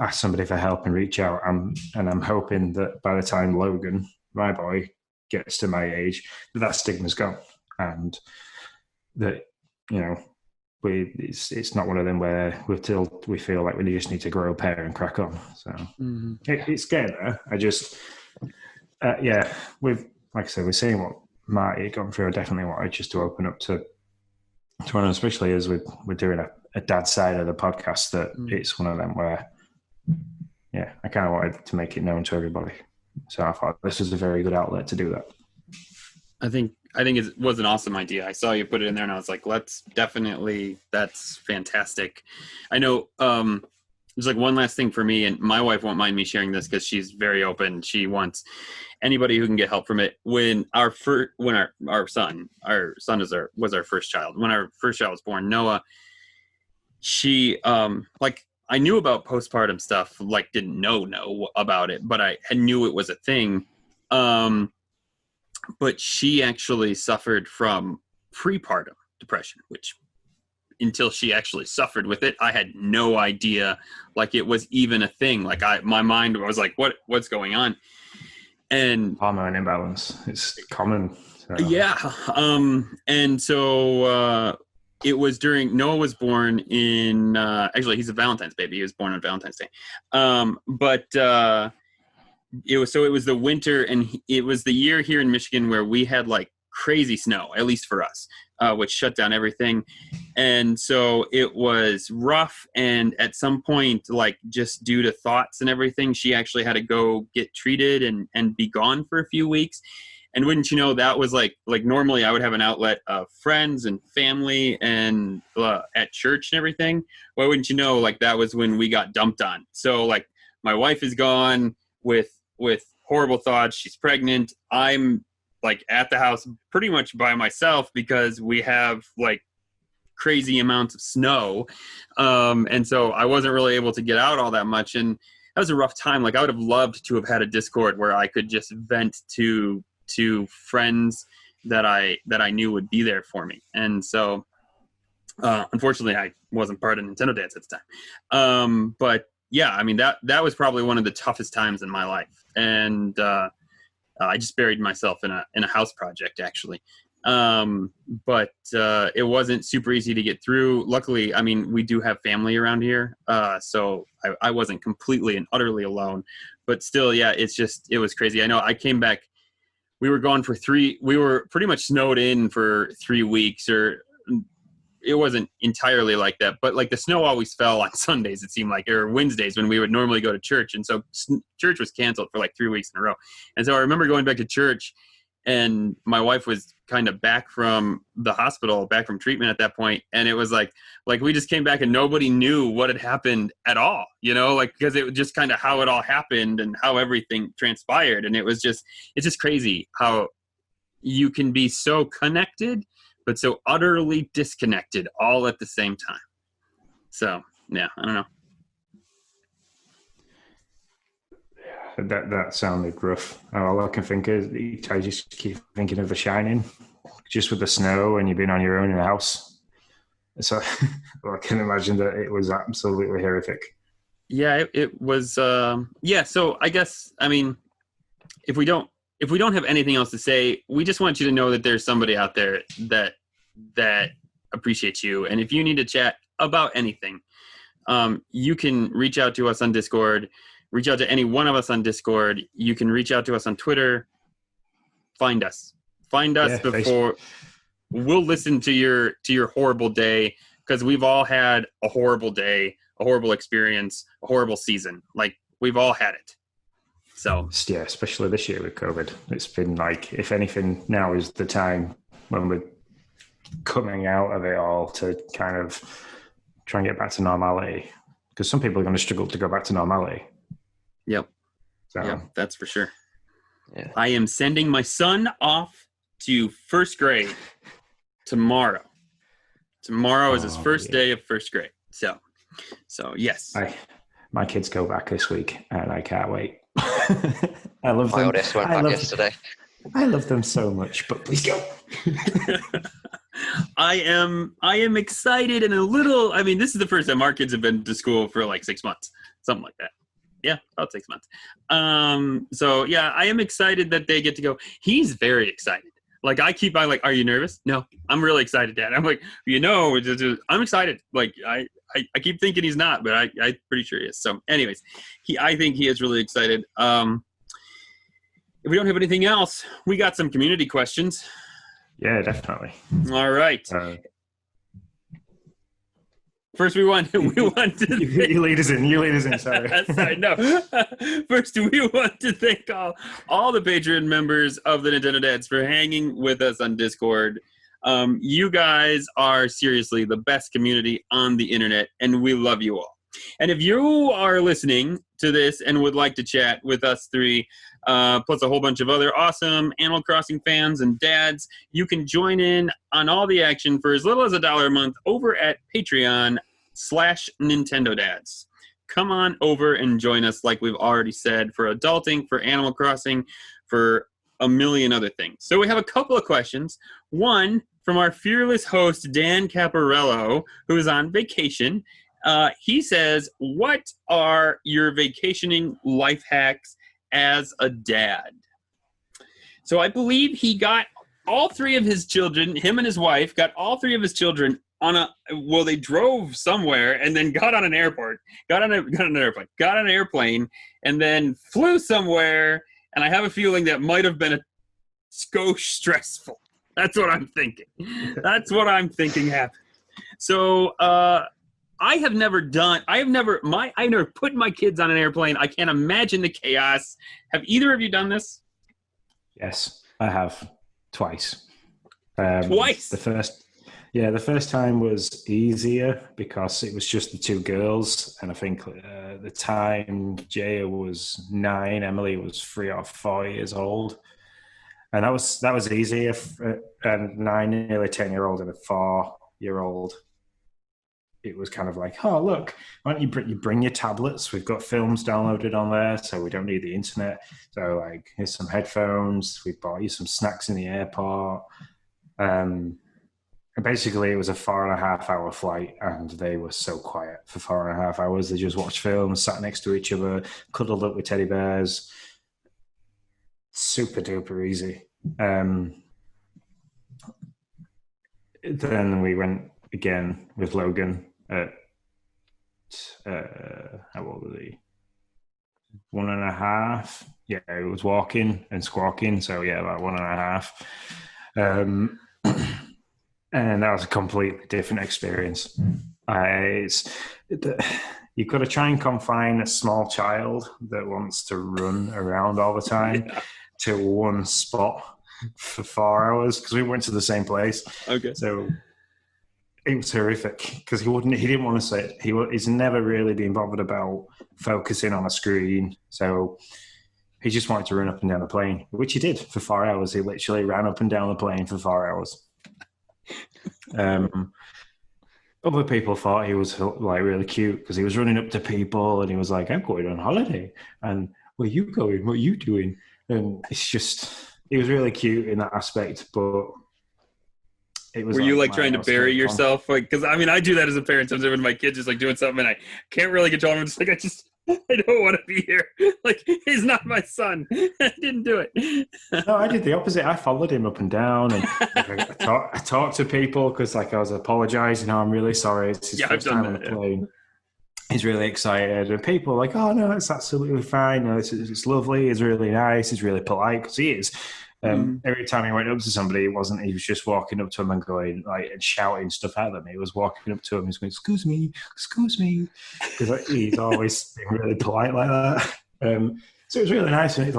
ask somebody for help and reach out. And I'm hoping that by the time Logan, my boy, gets to my age, that stigma's gone, and that it's not one of them where we feel like we just need to grow a pair and crack on. So it's getting there. I just with, like I said, we're seeing what Marty gone through. I definitely wanted just to open up to one, especially as we're doing a dad side of the podcast, that it's one of them where I kind of wanted to make it known to everybody. So I thought this was a very good outlet to do that. I think it was an awesome idea. I saw you put it in there, and I was like, that's fantastic. I know there's like one last thing for me, and my wife won't mind me sharing this because she's very open. She wants anybody who can get help from it. When our son was our first child. When our first child was born, Noah, she I knew about postpartum stuff, like didn't know about it, but I knew it was a thing. But she actually suffered from prepartum depression, which until she actually suffered with it, I had no idea like it was even a thing. Like my mind was like, what's going on? And hormone imbalance. It's common. So. Yeah. And so it was during Noah was born in actually he's a Valentine's baby. He was born on Valentine's Day. It was the winter, and it was the year here in Michigan where we had like crazy snow, at least for us, which shut down everything. And so it was rough. And at some point, like just due to thoughts and everything, she actually had to go get treated and be gone for a few weeks. And wouldn't you know, that was like normally I would have an outlet of friends and family and at church and everything. Why wouldn't you know, like that was when we got dumped on. So like my wife is gone with horrible thoughts. She's pregnant. I'm like at the house pretty much by myself because we have like crazy amounts of snow. And so I wasn't really able to get out all that much. And that was a rough time. Like I would have loved to have had a Discord where I could just vent to friends that I knew would be there for me. And so unfortunately I wasn't part of Nintendo Dance at the time. But yeah, I mean, that was probably one of the toughest times in my life. And I just buried myself in a house project, actually. But it wasn't super easy to get through. Luckily, I mean, we do have family around here, so I wasn't completely and utterly alone. But still, yeah, it was crazy. I know I came back. We were gone for we were pretty much snowed in for 3 weeks, or it wasn't entirely like that, but like the snow always fell on Sundays, it seemed like, or Wednesdays when we would normally go to church. And so church was canceled for like 3 weeks in a row. And so I remember going back to church, and my wife was kind of back from the hospital, back from treatment at that point. And it was like we just came back and nobody knew what had happened at all, like, because it was just kind of how it all happened and how everything transpired. And it's just crazy how you can be so connected, but so utterly disconnected all at the same time. So, yeah, I don't know. That sounded rough. All I can think is I just keep thinking of The Shining, just with the snow and you've been on your own in a house. So I can imagine that it was absolutely horrific. Yeah, it was. Yeah, so I guess, I mean, if we don't have anything else to say, we just want you to know that there's somebody out there that appreciates you. And if you need to chat about anything, you can reach out to us on Discord. Reach out to any one of us on Discord. You can reach out to us on Twitter. Find us before we'll listen to your horrible day, because we've all had a horrible day, a horrible experience, a horrible season. Like, we've all had it. So yeah, especially this year with COVID, it's been like, if anything, now is the time when we're coming out of it all to kind of try and get back to normality, because some people are going to struggle to go back to normality. Yep. So. Yeah, that's for sure. Yeah. I am sending my son off to first grade tomorrow. Tomorrow is his first day of first grade. So yes. My kids go back this week, and I can't wait. I love them. My oldest went back yesterday. I love them so much, but please go. I am excited and a little. I mean, this is the first time our kids have been to school for like 6 months, something like that. Yeah, about 6 months. So yeah, I am excited that they get to go. He's very excited. Like, I keep on like, are you nervous? No, I'm really excited, Dad. I'm like, I'm excited. Like, I keep thinking he's not, but I'm pretty sure he is. So anyways, I think he is really excited. If we don't have anything else, we got some community questions. Yeah, definitely. All right. First, we want to you lead us in. Sorry. Sorry, no. First, we want to thank all the Patreon members of the Nintendo Dads for hanging with us on Discord. You guys are seriously the best community on the internet, and we love you all. And if you are listening to this and would like to chat with us three, plus a whole bunch of other awesome Animal Crossing fans and dads, you can join in on all the action for as little as $1 a month over at Patreon/Nintendo Dads. Come on over and join us, like we've already said, for adulting, for Animal Crossing, for a million other things. So we have a couple of questions. One from our fearless host, Dan Caparello, who is on vacation. He says, what are your vacationing life hacks as a dad? So I believe he got all three of his children, him and his wife, got all three of his children they drove somewhere and then got on an airplane and then flew somewhere. And I have a feeling that might have been a skosh stressful. That's what I'm thinking. That's what I'm thinking happened. So, I've never put my kids on an airplane. I can't imagine the chaos. Have either of you done this? Yes, I have twice. Twice? The first time was easier because it was just the two girls, and I think the time Jaya was 9, Emily was 3 or 4 years old, and that was easier. And 9, nearly 10-year-old, and a 4-year-old. It was kind of like, oh, look, why don't you bring your tablets? We've got films downloaded on there, so we don't need the internet. So, like, here's some headphones. We bought you some snacks in the airport. And basically, it was a 4.5-hour flight, and they were so quiet for 4.5 hours. They just watched films, sat next to each other, cuddled up with teddy bears. super duper easy. Then we went again with Logan at how old was he? 1.5. Yeah, he was walking and squawking, so yeah, about 1.5. And that was a completely different experience. You've got to try and confine a small child that wants to run around all the time to one spot for 4 hours, because we went to the same place. Okay. So it was horrific because he didn't want to sit. He's never really been bothered about focusing on a screen. So he just wanted to run up and down the plane, which he did for 4 hours. He literally ran up and down the plane for 4 hours. Other people thought he was like really cute because he was running up to people and he was like, "I'm going on holiday," and "Where are you going? What are you doing?" And it's just, he was really cute in that aspect, but it was. Were you like trying to bury yourself? Like, because I mean, I do that as a parent sometimes when my kid's just like doing something and I can't really control him. I'm just like, I don't want to be here. Like, he's not my son. I didn't do it. No, I did the opposite. I followed him up and down, and I talked to people because, like, I was apologizing. "I'm really sorry. It's his first time on the plane." He's really excited, and people were like, "Oh no, it's absolutely fine. No, it's lovely. It's really nice. He's really polite," because he is. Every time he went up to somebody, he was just walking up to him and going like and shouting stuff at them. He was walking up to him and he's going, excuse me, because he's always been really polite like that. So it was really nice, and he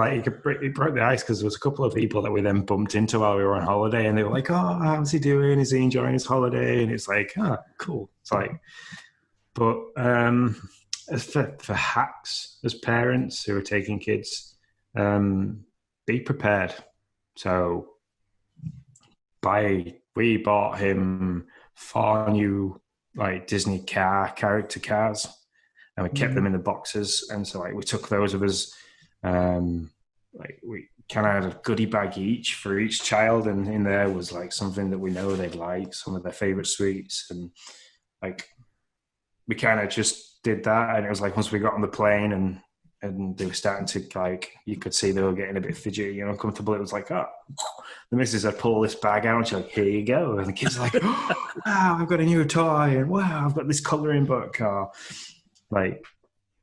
broke the ice because there was a couple of people that we then bumped into while we were on holiday, and they were like, "Oh, how's he doing? Is he enjoying his holiday?" And it's like, "Ah, cool." It's like, but as for hacks, as parents who are taking kids, be prepared. So we bought him 4 new like Disney character cars, and we kept them in the boxes. And so like we took those with us. Like we kind of had a goodie bag each for each child, and in there was like something that we know they'd like, some of their favorite sweets, and like we kind of just did that. And it was like once we got on the plane and they were starting to, like, you could see they were getting a bit fidgety and uncomfortable. It was like, oh, the missus had pulled this bag out and she's like, "Here you go." And the kids are like, "Oh, wow, I've got a new toy." And "Wow, I've got this colouring book." Like,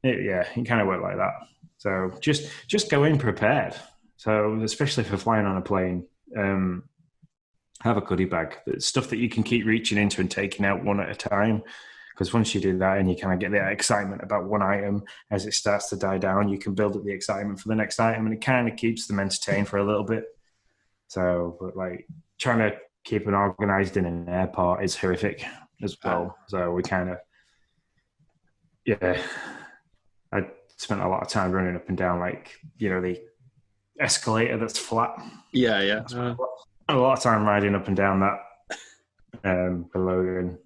it kind of worked like that. So just go in prepared. So especially for flying on a plane, have a goodie bag. It's stuff that you can keep reaching into and taking out one at a time. Because once you do that and you kind of get that excitement about one item, as it starts to die down, you can build up the excitement for the next item, and it kind of keeps them entertained for a little bit. So, but like trying to keep them organized in an airport is horrific as well. So we kind of, I spent a lot of time running up and down, like, the escalator that's flat. Yeah. A lot of time riding up and down that for Logan.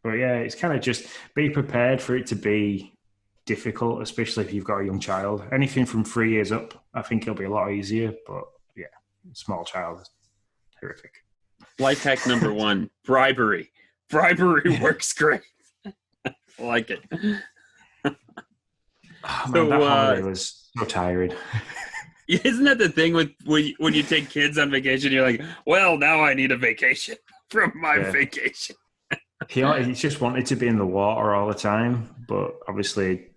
But yeah, it's kind of just be prepared for it to be difficult, especially if you've got a young child. Anything from 3 years up, I think it'll be a lot easier. But yeah, small child is horrific. Life hack number 1, bribery. Bribery works great. I like it. Oh, man, that holiday was so tiring. Isn't that the thing with when you take kids on vacation? You're like, well, now I need a vacation from my vacation. He just wanted to be in the water all the time, but obviously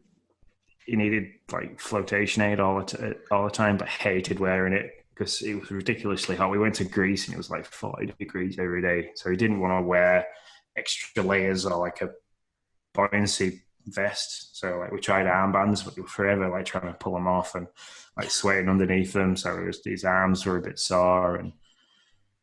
he needed like flotation aid all the time, but hated wearing it because it was ridiculously hot. We went to Greece and it was like 40 degrees every day, so he didn't want to wear extra layers or like a buoyancy vest. So like we tried armbands, but we were forever like trying to pull them off and like sweating underneath them. So his arms were a bit sore, and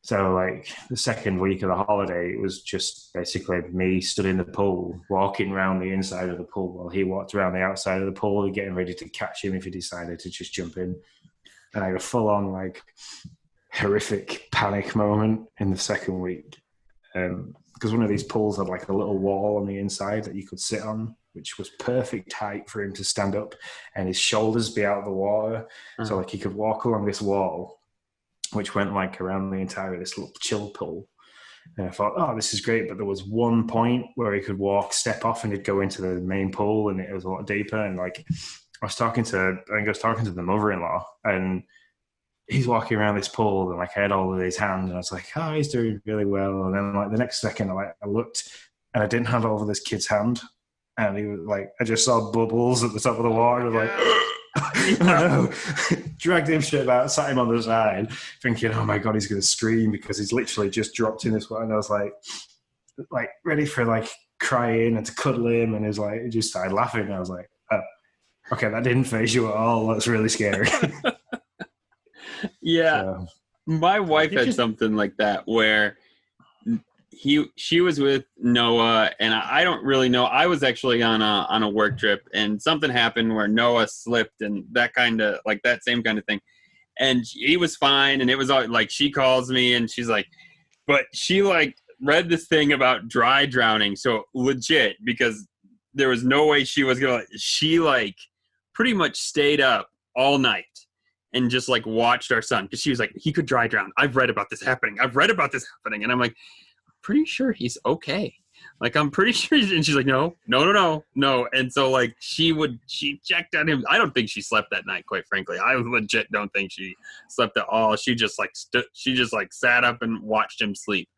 so like the second week of the holiday, it was just basically me stood in the pool, walking around the inside of the pool while he walked around the outside of the pool, getting ready to catch him if he decided to just jump in. And I had a full-on like horrific panic moment in the second week. Because one of these pools had like a little wall on the inside that you could sit on, which was perfect height for him to stand up and his shoulders be out of the water. So like he could walk along this wall, which went like around the entire of this little chill pool. And I thought, oh, this is great. But there was one point where he could step off and he'd go into the main pool, and it was a lot deeper. And like I was talking to the mother-in-law, and he's walking around this pool and like I had all of his hand and I was like, oh, he's doing really well. And then like the next second, I looked and I didn't hand over this kid's hand. And he was like, I just saw bubbles at the top of the water. I was like, oh no. Dragged him straight out, sat him on the side, thinking, oh my God, he's going to scream because he's literally just dropped in this water. And I was like ready for like crying and to cuddle him. And he was like, he just started laughing. And I was like, oh, okay, that didn't faze you at all. That's really scary. Yeah. So, my wife had something like that where she was with Noah, and I don't really know. I was actually on a work trip, and something happened where Noah slipped, and that kind of like that same kind of thing. And he was fine, and it was all, like she calls me, and she's like, but she like read this thing about dry drowning, so legit, because there was no way she was gonna. She like pretty much stayed up all night and just like watched our son, because she was like, he could dry drown. I've read about this happening. And I'm like, pretty sure he's okay. Like, I'm pretty sure. And she's like, no. And so like she checked on him. I don't think she slept that night, quite frankly. I legit don't think she slept at all. She just like sat up and watched him sleep.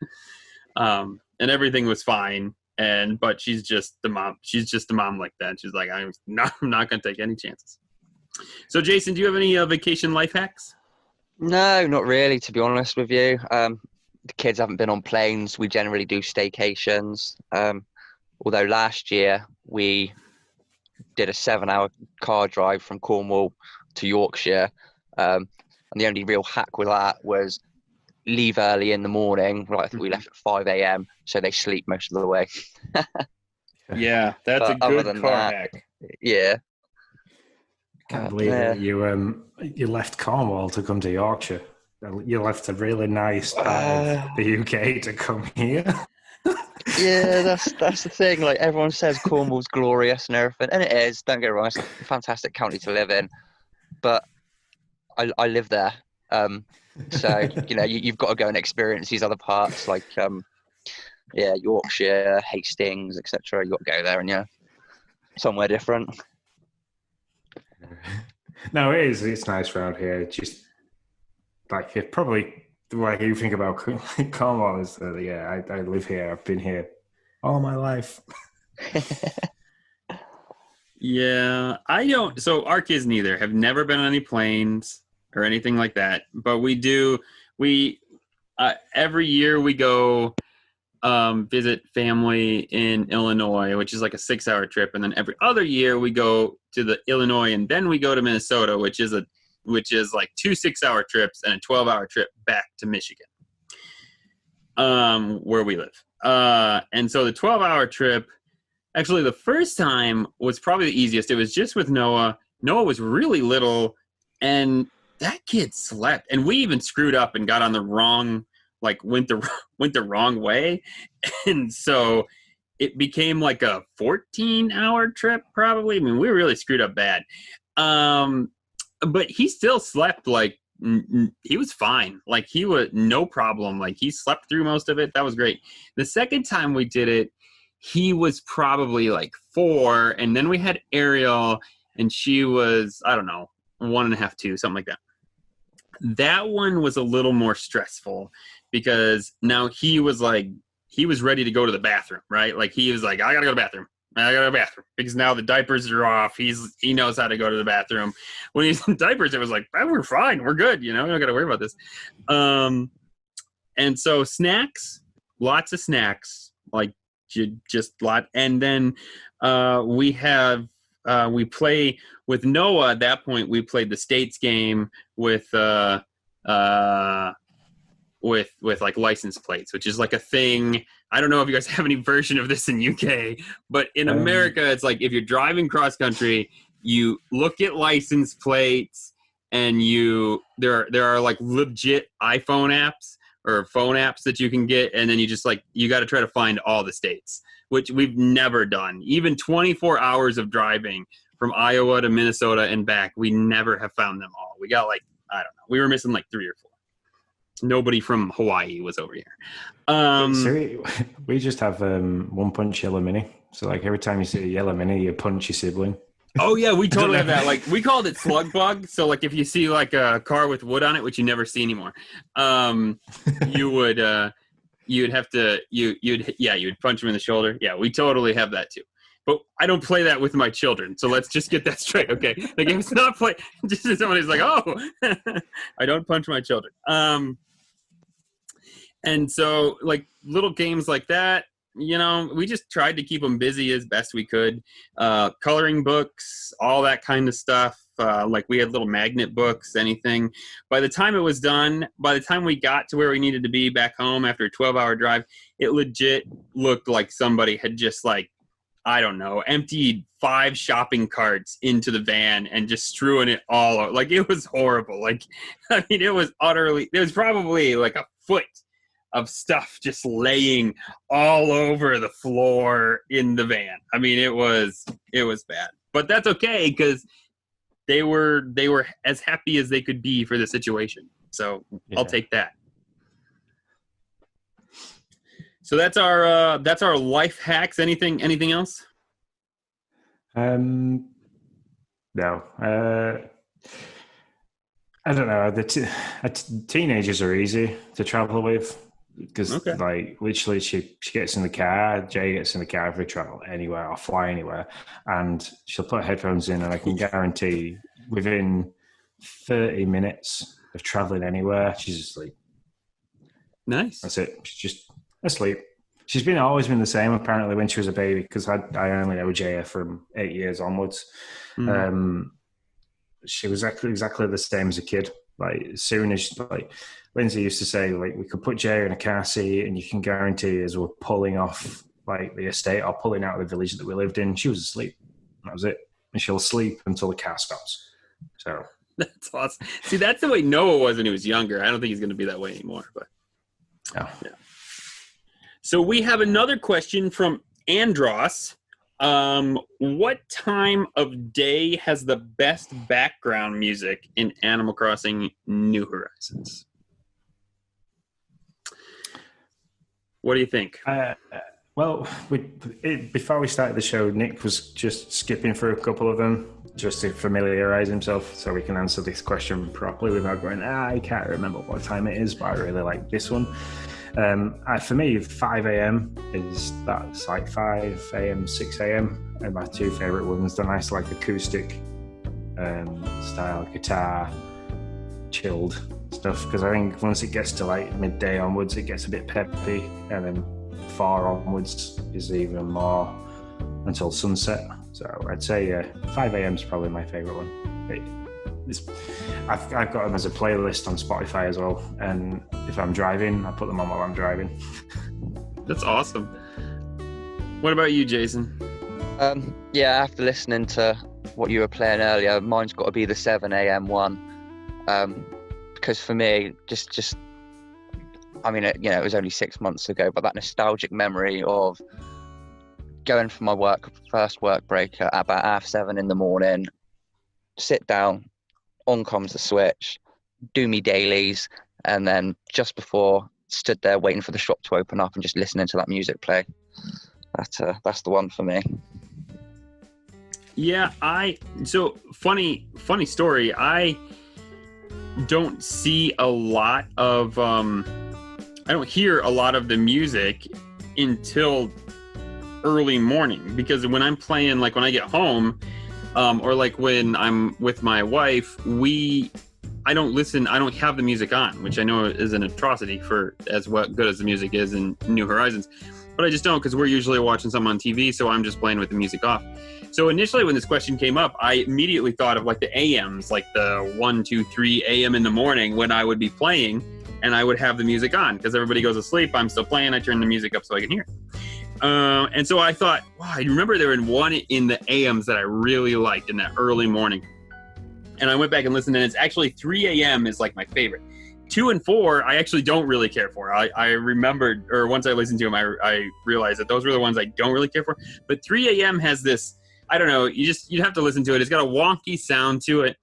And everything was fine. But she's just the mom. She's just a mom like that. She's like, I'm not going to take any chances. So Jason, do you have any vacation life hacks? No, not really, to be honest with you. The kids haven't been on planes. We generally do staycations. Although last year we did a 7-hour car drive from Cornwall to Yorkshire. And the only real hack with that was leave early in the morning. Right, I think we left at 5 a.m. so they sleep most of the way. Yeah, that's a good car hack. Yeah. I can't believe that you left Cornwall to come to Yorkshire. You left a really nice part of the UK to come here. Yeah, that's the thing. Like, everyone says Cornwall's glorious and everything, and it is. Don't get me wrong, it's a fantastic county to live in. But I live there, so you know you've got to go and experience these other parts, like Yorkshire, Hastings, etc. You've got to go there and somewhere different. No, it is. It's nice around here. It's just like it probably the way you think about Cornwall is that I live here. I've been here all my life. Yeah, I don't. So our kids neither have never been on any planes or anything like that. But we do. Every year we go visit family in Illinois, which is like a 6-hour trip, and then every other year we go to the Illinois, and then we go to Minnesota, which is like 2 6-hour trips and a 12-hour trip back to Michigan, where we live. And so the 12-hour trip, actually the first time was probably the easiest. It was just with Noah. Noah was really little, and that kid slept, and we even screwed up and got on the wrong, like went the wrong way. And so it became like a 14-hour trip probably. I mean, we really screwed up bad. But he still slept, like he was fine. Like he was no problem. Like he slept through most of it. That was great. The second time we did it, he was probably like 4. And then we had Ariel, and she was, I don't know, 1.5, 2, something like that. That one was a little more stressful because now he was ready to go to the bathroom, right? Like he was like, I gotta go to the bathroom because now the diapers are off. He knows how to go to the bathroom. When he's in diapers, it was like, oh, we're fine. We're good. You know, we don't got to worry about this. And so snacks, lots of snacks, like just a lot. And then we play with Noah. At that point, we played the States game with like license plates, which is like a thing. I don't know if you guys have any version of this in UK, but in America, it's like if you're driving cross country, you look at license plates, and there are like legit iPhone apps or phone apps that you can get, and then you got to try to find all the states, which we've never done. Even 24 hours of driving from Iowa to Minnesota and back, we never have found them all. We got like, I don't know, we were missing like 3 or 4. Nobody from Hawaii was over here. So we just have one punch yellow mini. So like every time you see a yellow mini, you punch your sibling. Oh yeah, we totally have that. Like we called it slug bug. So like if you see like a car with wood on it, which you never see anymore, you would you'd punch him in the shoulder. Yeah, we totally have that too. But I don't play that with my children. So let's just get that straight, okay? Like if it's not play, just somebody's like, oh, I don't punch my children. And so like little games like that. You know, we just tried to keep them busy as best we could. Coloring books, all that kind of stuff. Like we had little magnet books, anything. By the time it was done, by the time we got to where we needed to be back home after a 12-hour drive, it legit looked like somebody had just like, I don't know, emptied 5 shopping carts into the van and just strewing it all out. Like it was horrible. Like, I mean, it was probably like a foot of stuff just laying all over the floor in the van. I mean, it was bad, but that's okay because they were as happy as they could be for the situation. So yeah. I'll take that. So that's our life hacks. Anything else? No. I don't know. Teenagers are easy to travel with. Because like literally she gets in the car, Jay gets in the car if we travel anywhere or fly anywhere, and she'll put headphones in, and I can guarantee within 30 minutes of traveling anywhere, she's asleep. Nice. That's it. She's just asleep. She's always been the same apparently when she was a baby, because I only know Jaya from 8 years onwards. She was exactly the same as a kid. Like as soon as like Lindsay used to say, like we could put Jay in a car seat and you can guarantee as we're pulling off like the estate or pulling out of the village that we lived in, she was asleep. That was it. And she'll sleep until the car stops. So that's awesome. See, that's the way Noah was when he was younger. I don't think he's going to be that way anymore. But yeah. So we have another question from Andros. What time of day has the best background music in Animal Crossing New Horizons? What do you think? Well, before we started the show, Nick was just skipping through a couple of them just to familiarize himself so we can answer this question properly without going, I can't remember what time it is, but I really like this one. For me, 5 a.m. that's like 5 a.m., 6 a.m. are my two favorite ones. The nice like acoustic style guitar, chilled stuff. Because I think once it gets to like midday onwards, it gets a bit peppy, and then 4 onwards is even more until sunset. So I'd say 5 a.m. is probably my favorite one. I've got them as a playlist on Spotify as well, and if I'm driving, I put them on while I'm driving. That's awesome. What about you, Jason? Yeah, after listening to what you were playing earlier, mine's got to be the 7 a.m. one, because for me, just I mean, it was only 6 months ago, but that nostalgic memory of going for my first work break at about 7:30 in the morning, sit down, on comes the Switch, do me dailies, and then just before, stood there waiting for the shop to open up and just listening to that music play. That's the one for me. Yeah, so funny story. I don't see a lot of I don't hear a lot of the music until early morning, because when I'm playing, like when I get home, or like when I'm with my wife, I don't have the music on, which I know is an atrocity for as good as the music is in New Horizons, but I just don't, because we're usually watching something on TV, so I'm just playing with the music off. So initially when this question came up, I immediately thought of like the AMs, like the 1, 2, 3 a.m. in the morning when I would be playing and I would have the music on, because everybody goes to sleep, I'm still playing, I turn the music up so I can hear it. And so I thought, wow, I remember there was one in the AMs that I really liked in that early morning. And I went back and listened, and it's actually 3 a.m. is like my favorite. 2 and 4, I actually don't really care for. I remembered, or once I listened to them, I realized that those were the ones I don't really care for. But 3 a.m. has this, I don't know, you'd have to listen to it. It's got a wonky sound to it.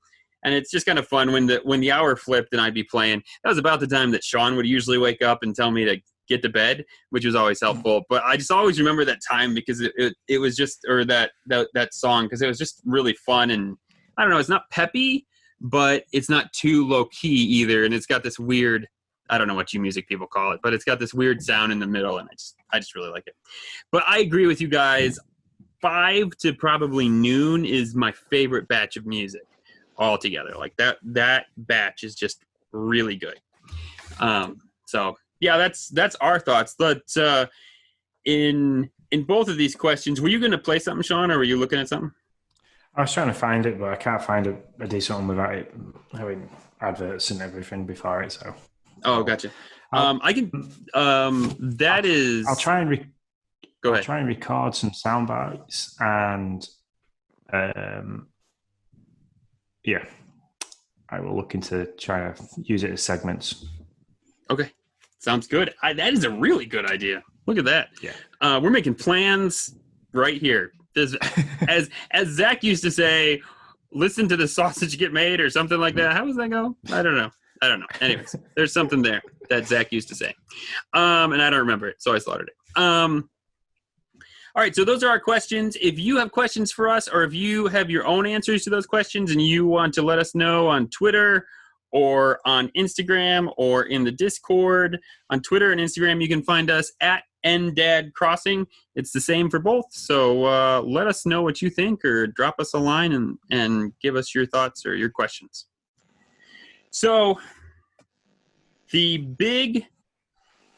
And it's just kind of fun when the hour flipped and I'd be playing. That was about the time that Sean would usually wake up and tell me to get to bed, which was always helpful. But I just always remember that time because it was just, or that song, because it was just really fun. And I don't know, it's not peppy, but it's not too low key either. And it's got this weird, I don't know what you music people call it, but it's got this weird sound in the middle, and I just really like it. But I agree with you guys. 5 to probably noon is my favorite batch of music altogether. Like that batch is just really good. So yeah, that's our thoughts. But in both of these questions, were you going to play something, Sean, or were you looking at something? I was trying to find it, but I can't find a decent one without it having adverts and everything before it. So. Oh, gotcha. I can. I'll try and go ahead. I'll try and record some sound bites, and yeah, I will look into trying to use it as segments. Okay, sounds good. That is a really good idea. Look at that. Yeah, we're making plans right here. As Zach used to say, listen to the sausage get made or something like that. How does that go? I don't know. Anyways, there's something there that Zach used to say. And I don't remember it, so I slaughtered it. All right, so those are our questions. If you have questions for us, or if you have your own answers to those questions and you want to let us know on Twitter or on Instagram or in the Discord, on Twitter and Instagram, you can find us at NDadCrossing. It's the same for both. So let us know what you think, or drop us a line and give us your thoughts or your questions. So the big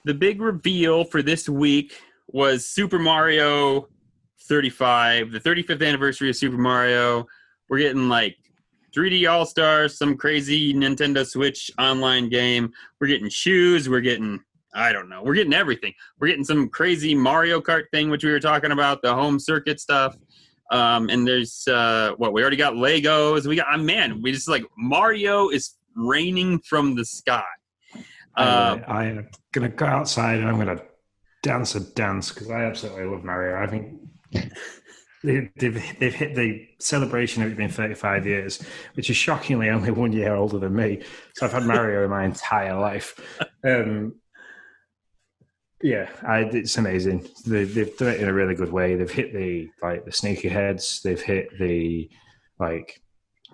reveal for this week was Super Mario 35, the 35th anniversary of Super Mario. We're getting like 3D All-Stars, some crazy Nintendo Switch online game. We're getting shoes. We're getting, I don't know. We're getting everything. We're getting some crazy Mario Kart thing, which we were talking about, the home circuit stuff. And there's, we already got Legos. We just like, Mario is raining from the sky. I am going to go outside and I'm going to dance a dance because I absolutely love Mario. I think they've hit the celebration of it being 35 years, which is shockingly only 1 year older than me. So I've had Mario in my entire life. It's amazing. They've done it in a really good way. They've hit the sneakerheads. They've hit the like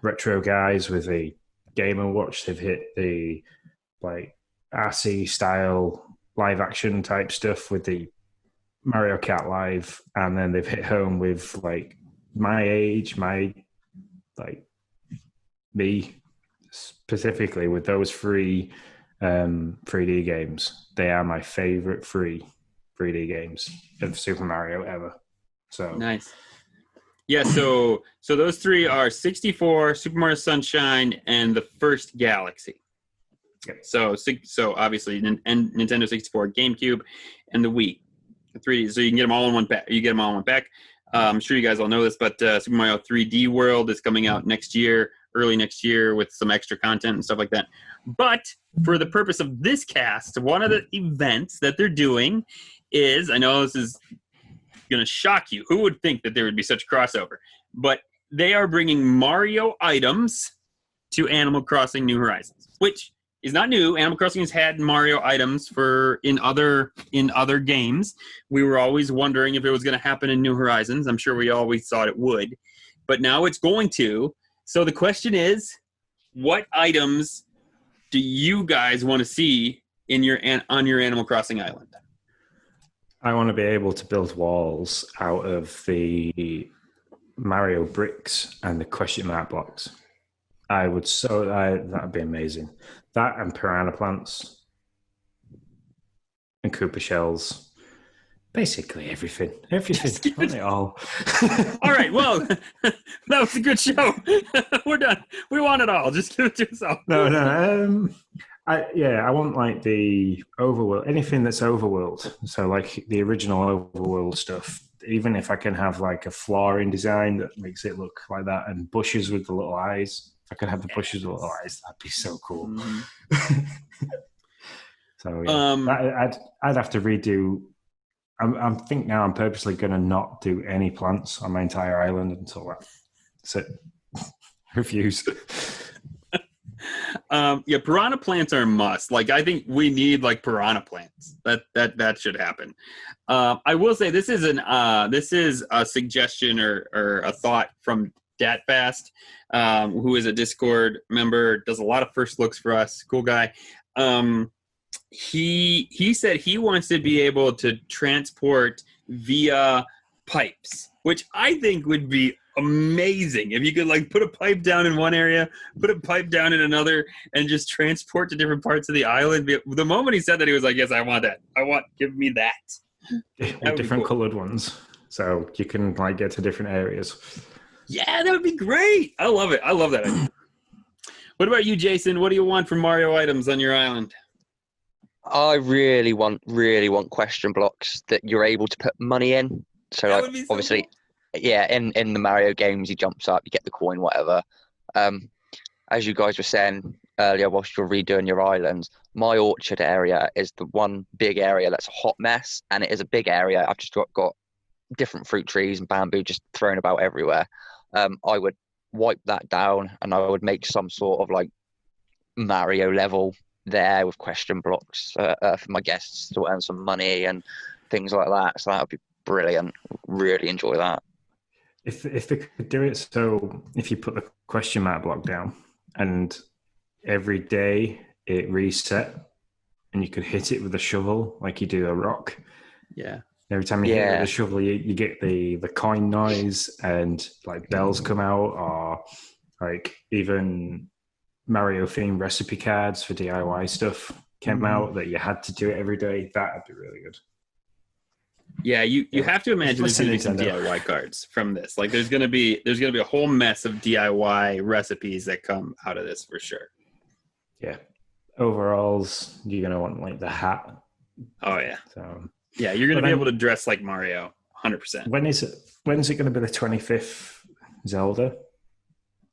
retro guys with the Game & Watch. They've hit the like RC style live action type stuff with the Mario Kart Live, and then they've hit home with like my age, me specifically with those free 3D games. They are my favorite free 3D games of Super Mario ever. So nice. Yeah, so those three are 64, Super Mario Sunshine, and the first Galaxy. Yep. So obviously, and Nintendo 64, GameCube, and the Wii. 3D. So you can get them all in one pack. I'm sure you guys all know this, but Super Mario 3D World is coming out early next year, with some extra content and stuff like that. But for the purpose of this cast, one of the events that they're doing is, I know this is going to shock you. Who would think that there would be such a crossover? But they are bringing Mario items to Animal Crossing New Horizons, which is not new. Animal Crossing has had Mario items in other games. We were always wondering if it was going to happen in New Horizons. I'm sure we always thought it would, but now it's going to. So the question is, what items do you guys want to see on your Animal Crossing island? I want to be able to build walls out of the Mario bricks and the question mark blocks. That'd be amazing. That and piranha plants and Koopa shells. Basically everything. Want it all. All right, well, that was a good show. We're done. We want it all. Just give it to us all. No. I want like the overworld, anything that's overworld. So like the original overworld stuff. Even if I can have like a flooring design that makes it look like that, and bushes with the little eyes. If I could have the bushes with little eyes, that'd be so cool. Mm-hmm. So yeah, I'd have to redo. I'm think now I'm purposely going to not do any plants on my entire island until that's it. Refuse. Yeah, piranha plants are a must. Like, I think we need like piranha plants. That should happen. I will say this is a suggestion or a thought from DatFast, who is a Discord member, does a lot of first looks for us. Cool guy. He said he wants to be able to transport via pipes, which I think would be amazing if you could like put a pipe down in one area, put a pipe down in another, and just transport to different parts of the island. The moment he said that, he was like, yes, I want that. Give me that. With different colored ones, so you can like get to different areas. Yeah, that would be great. I love it. I love that idea. What about you, Jason? What do you want from Mario items on your island? I really want question blocks that you're able to put money in. So That like would be so obviously, cool. yeah, in the Mario games, he jumps up, you get the coin, whatever. As you guys were saying earlier, whilst you're redoing your islands, my orchard area is the one big area that's a hot mess, and it is a big area. I've just got different fruit trees and bamboo just thrown about everywhere. I would wipe that down, and I would make some sort of like Mario level there with question blocks for my guests to earn some money and things like that. So that would be brilliant. Really enjoy that. If they could do it, so if you put the question mark block down and every day it reset and you could hit it with a shovel like you do a rock. Yeah. Every time you hit it with a shovel, you get the coin noise and like bells come out, or like even Mario themed recipe cards for DIY stuff came out that you had to do it every day. That'd be really good. Yeah, you have to imagine there's Listen, going to be some Nintendo. DIY cards from this. Like there's gonna be a whole mess of DIY recipes that come out of this for sure. Yeah. Overalls, you're gonna want like the hat. Oh yeah. So Yeah, you're gonna be able to dress like Mario, 100%. when's it gonna be the 25th Zelda?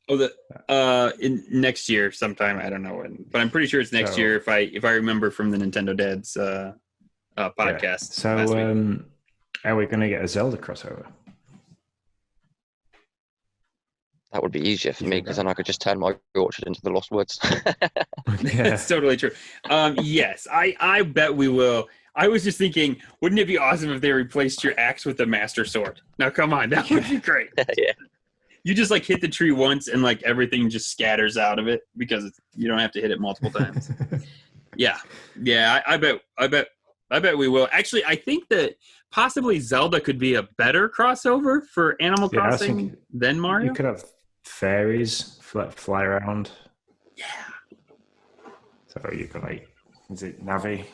Oh, in next year sometime. I don't know when, but I'm pretty sure it's next year if I remember from the Nintendo Dads podcast. Yeah. So are we gonna get a Zelda crossover? That would be easier for me because then I could just turn my orchard into the Lost Woods. That's totally true. Yes, I bet we will. I was just thinking, wouldn't it be awesome if they replaced your axe with the Master Sword? Now, come on, that would be great. Yeah. You just like hit the tree once and like everything just scatters out of it because you don't have to hit it multiple times. Yeah. I bet we will. Actually, I think that possibly Zelda could be a better crossover for Animal Crossing than Mario. You could have fairies fly around. Yeah. So you can like, is it Navi? You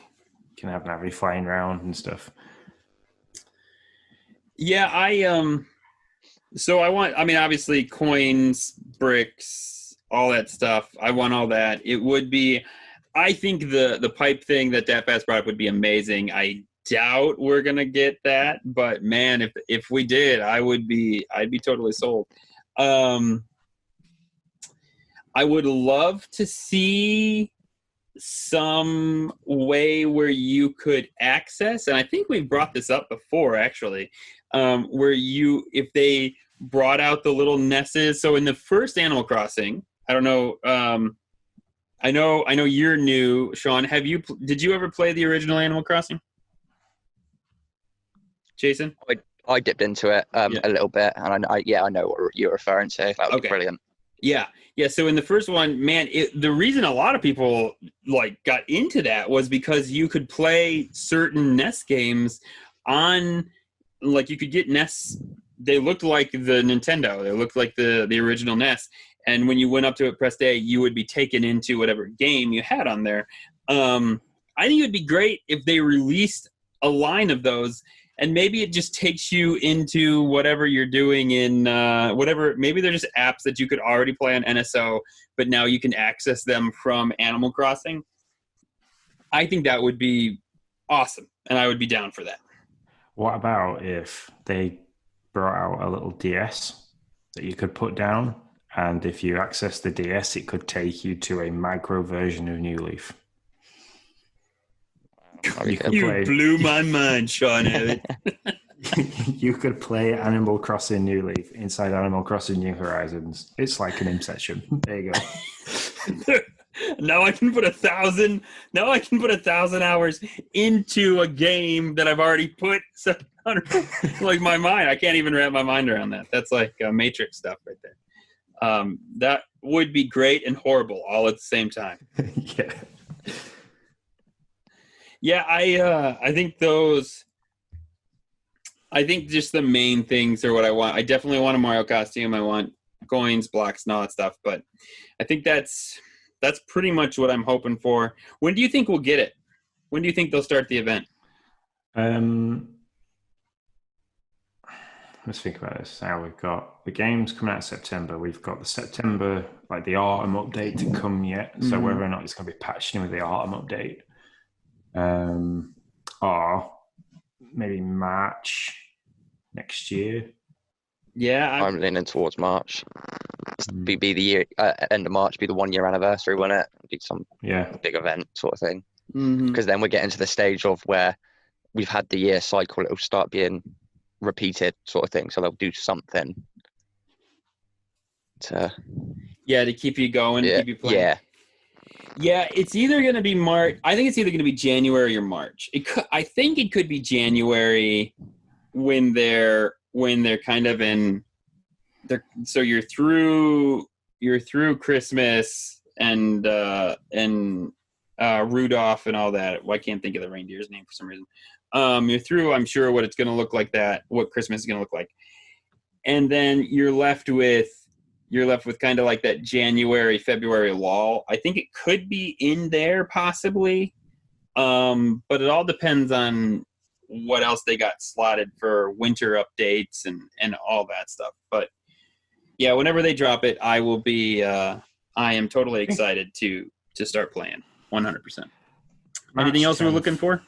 can have Navi flying around and stuff. Yeah, so I want, obviously coins, bricks, all that stuff. I want all that. It would be, I think the pipe thing that DatFast brought up would be amazing. I doubt we're going to get that, but man, if we did, I'd be totally sold. I would love to see some way where you could access, and I think we've brought this up before actually, where if they brought out the little nesses. So in the first Animal Crossing, I don't know, I know you're new, Sean. Did you ever play the original Animal Crossing? Jason? I dipped into it a little bit, and I know what you're referring to. That would be brilliant. Yeah. So in the first one, man, the reason a lot of people like got into that was because you could play certain NES games on, like you could get NES. They looked like the Nintendo. They looked like the original NES. And when you went up to it, pressed A, you would be taken into whatever game you had on there. I think it would be great if they released a line of those. And maybe it just takes you into whatever you're doing in whatever. Maybe they're just apps that you could already play on NSO, but now you can access them from Animal Crossing. I think that would be awesome, and I would be down for that. What about if they brought out a little DS that you could put down, and if you access the DS, it could take you to a micro version of New Leaf? You blew my mind, Sean. You could play Animal Crossing New Leaf inside Animal Crossing New Horizons. It's like an Inception. There you go. Now I can put 1,000. Now I can put 1,000 hours into a game that I've already put 700. Like my mind, I can't even wrap my mind around that. That's like Matrix stuff right there. That would be great and horrible all at the same time. Yeah. Yeah, I think those. I think just the main things are what I want. I definitely want a Mario costume. I want coins, blocks, and all that stuff. But I think that's pretty much what I'm hoping for. When do you think we'll get it? When do you think they'll start the event? Let's think about this. Now we've got the games coming out in September. We've got the September, like the autumn update to come yet. So whether or not it's going to be patched in with the autumn update, or maybe March next year. Yeah, I'm leaning towards March. Be the year end of March, be the 1 year anniversary, wouldn't it? Be some big event sort of thing. Because then we're getting to the stage of where we've had the year cycle. It'll start being repeated sort of thing. So they'll do something to keep you going, keep you playing. Yeah, it's either going to be March. I think it's either going to be January or March. I think it could be January when they're kind of in. So you're through Christmas and Rudolph and all that. Well, I can't think of the reindeer's name for some reason. You're through, I'm sure, what it's going to look like what Christmas is going to look like, and then you're left with kind of like that January, February lull. I think it could be in there possibly, but it all depends on what else they got slotted for winter updates and all that stuff. But yeah, whenever they drop it, I will be. I am totally excited to start playing. 100%. Anything else 10th. we're looking for?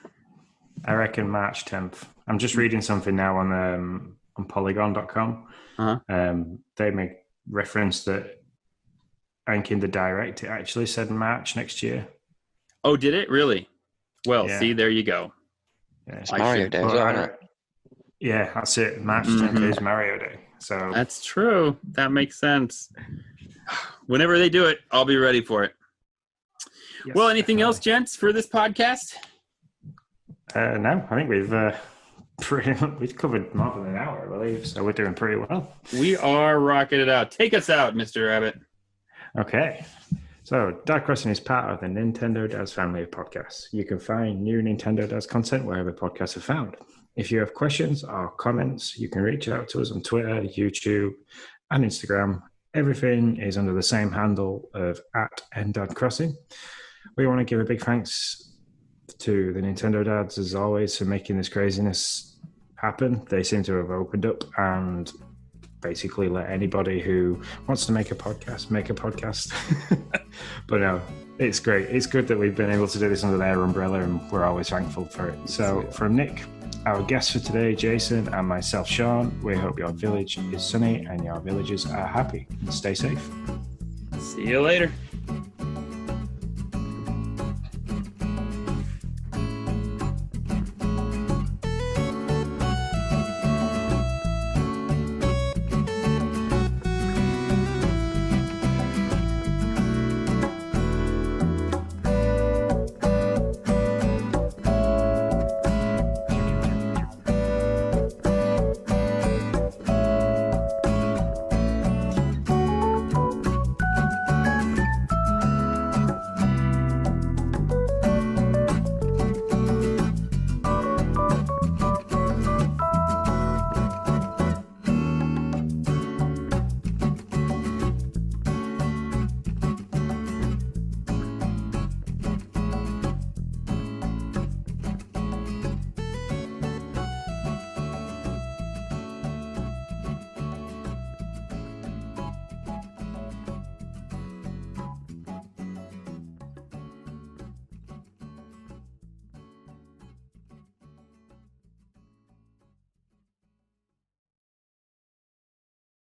I reckon March 10th. I'm just reading something now on Polygon.com. They make reference that I think in the direct it actually said March next year. Oh, did it really? Well, see, there you go. Yeah. It's Mario Day, isn't it? Yeah, that's it. March 10th is Mario Day. So that's true. That makes sense. Whenever they do it, I'll be ready for it. Yes, well, anything else, gents, for this podcast? No, I think we've covered more than an hour, I believe. So we're doing pretty well. We are rocking it out. Take us out, Mr. Rabbit. Okay. So Dad Crossing is part of the Nintendo Dads family of podcasts. You can find new Nintendo Dads content wherever podcasts are found. If you have questions or comments, you can reach out to us on Twitter, YouTube, and Instagram. Everything is under the same handle of @NDadCrossing. We want to give a big thanks to the Nintendo Dads, as always, for making this craziness happen. They seem to have opened up and basically let anybody who wants to make a podcast. But no, it's great. It's good that we've been able to do this under their umbrella, and we're always thankful for it. So from Nick, our guest for today, Jason, and myself, Sean, we hope your village is sunny and your villagers are happy. Stay safe. See you later.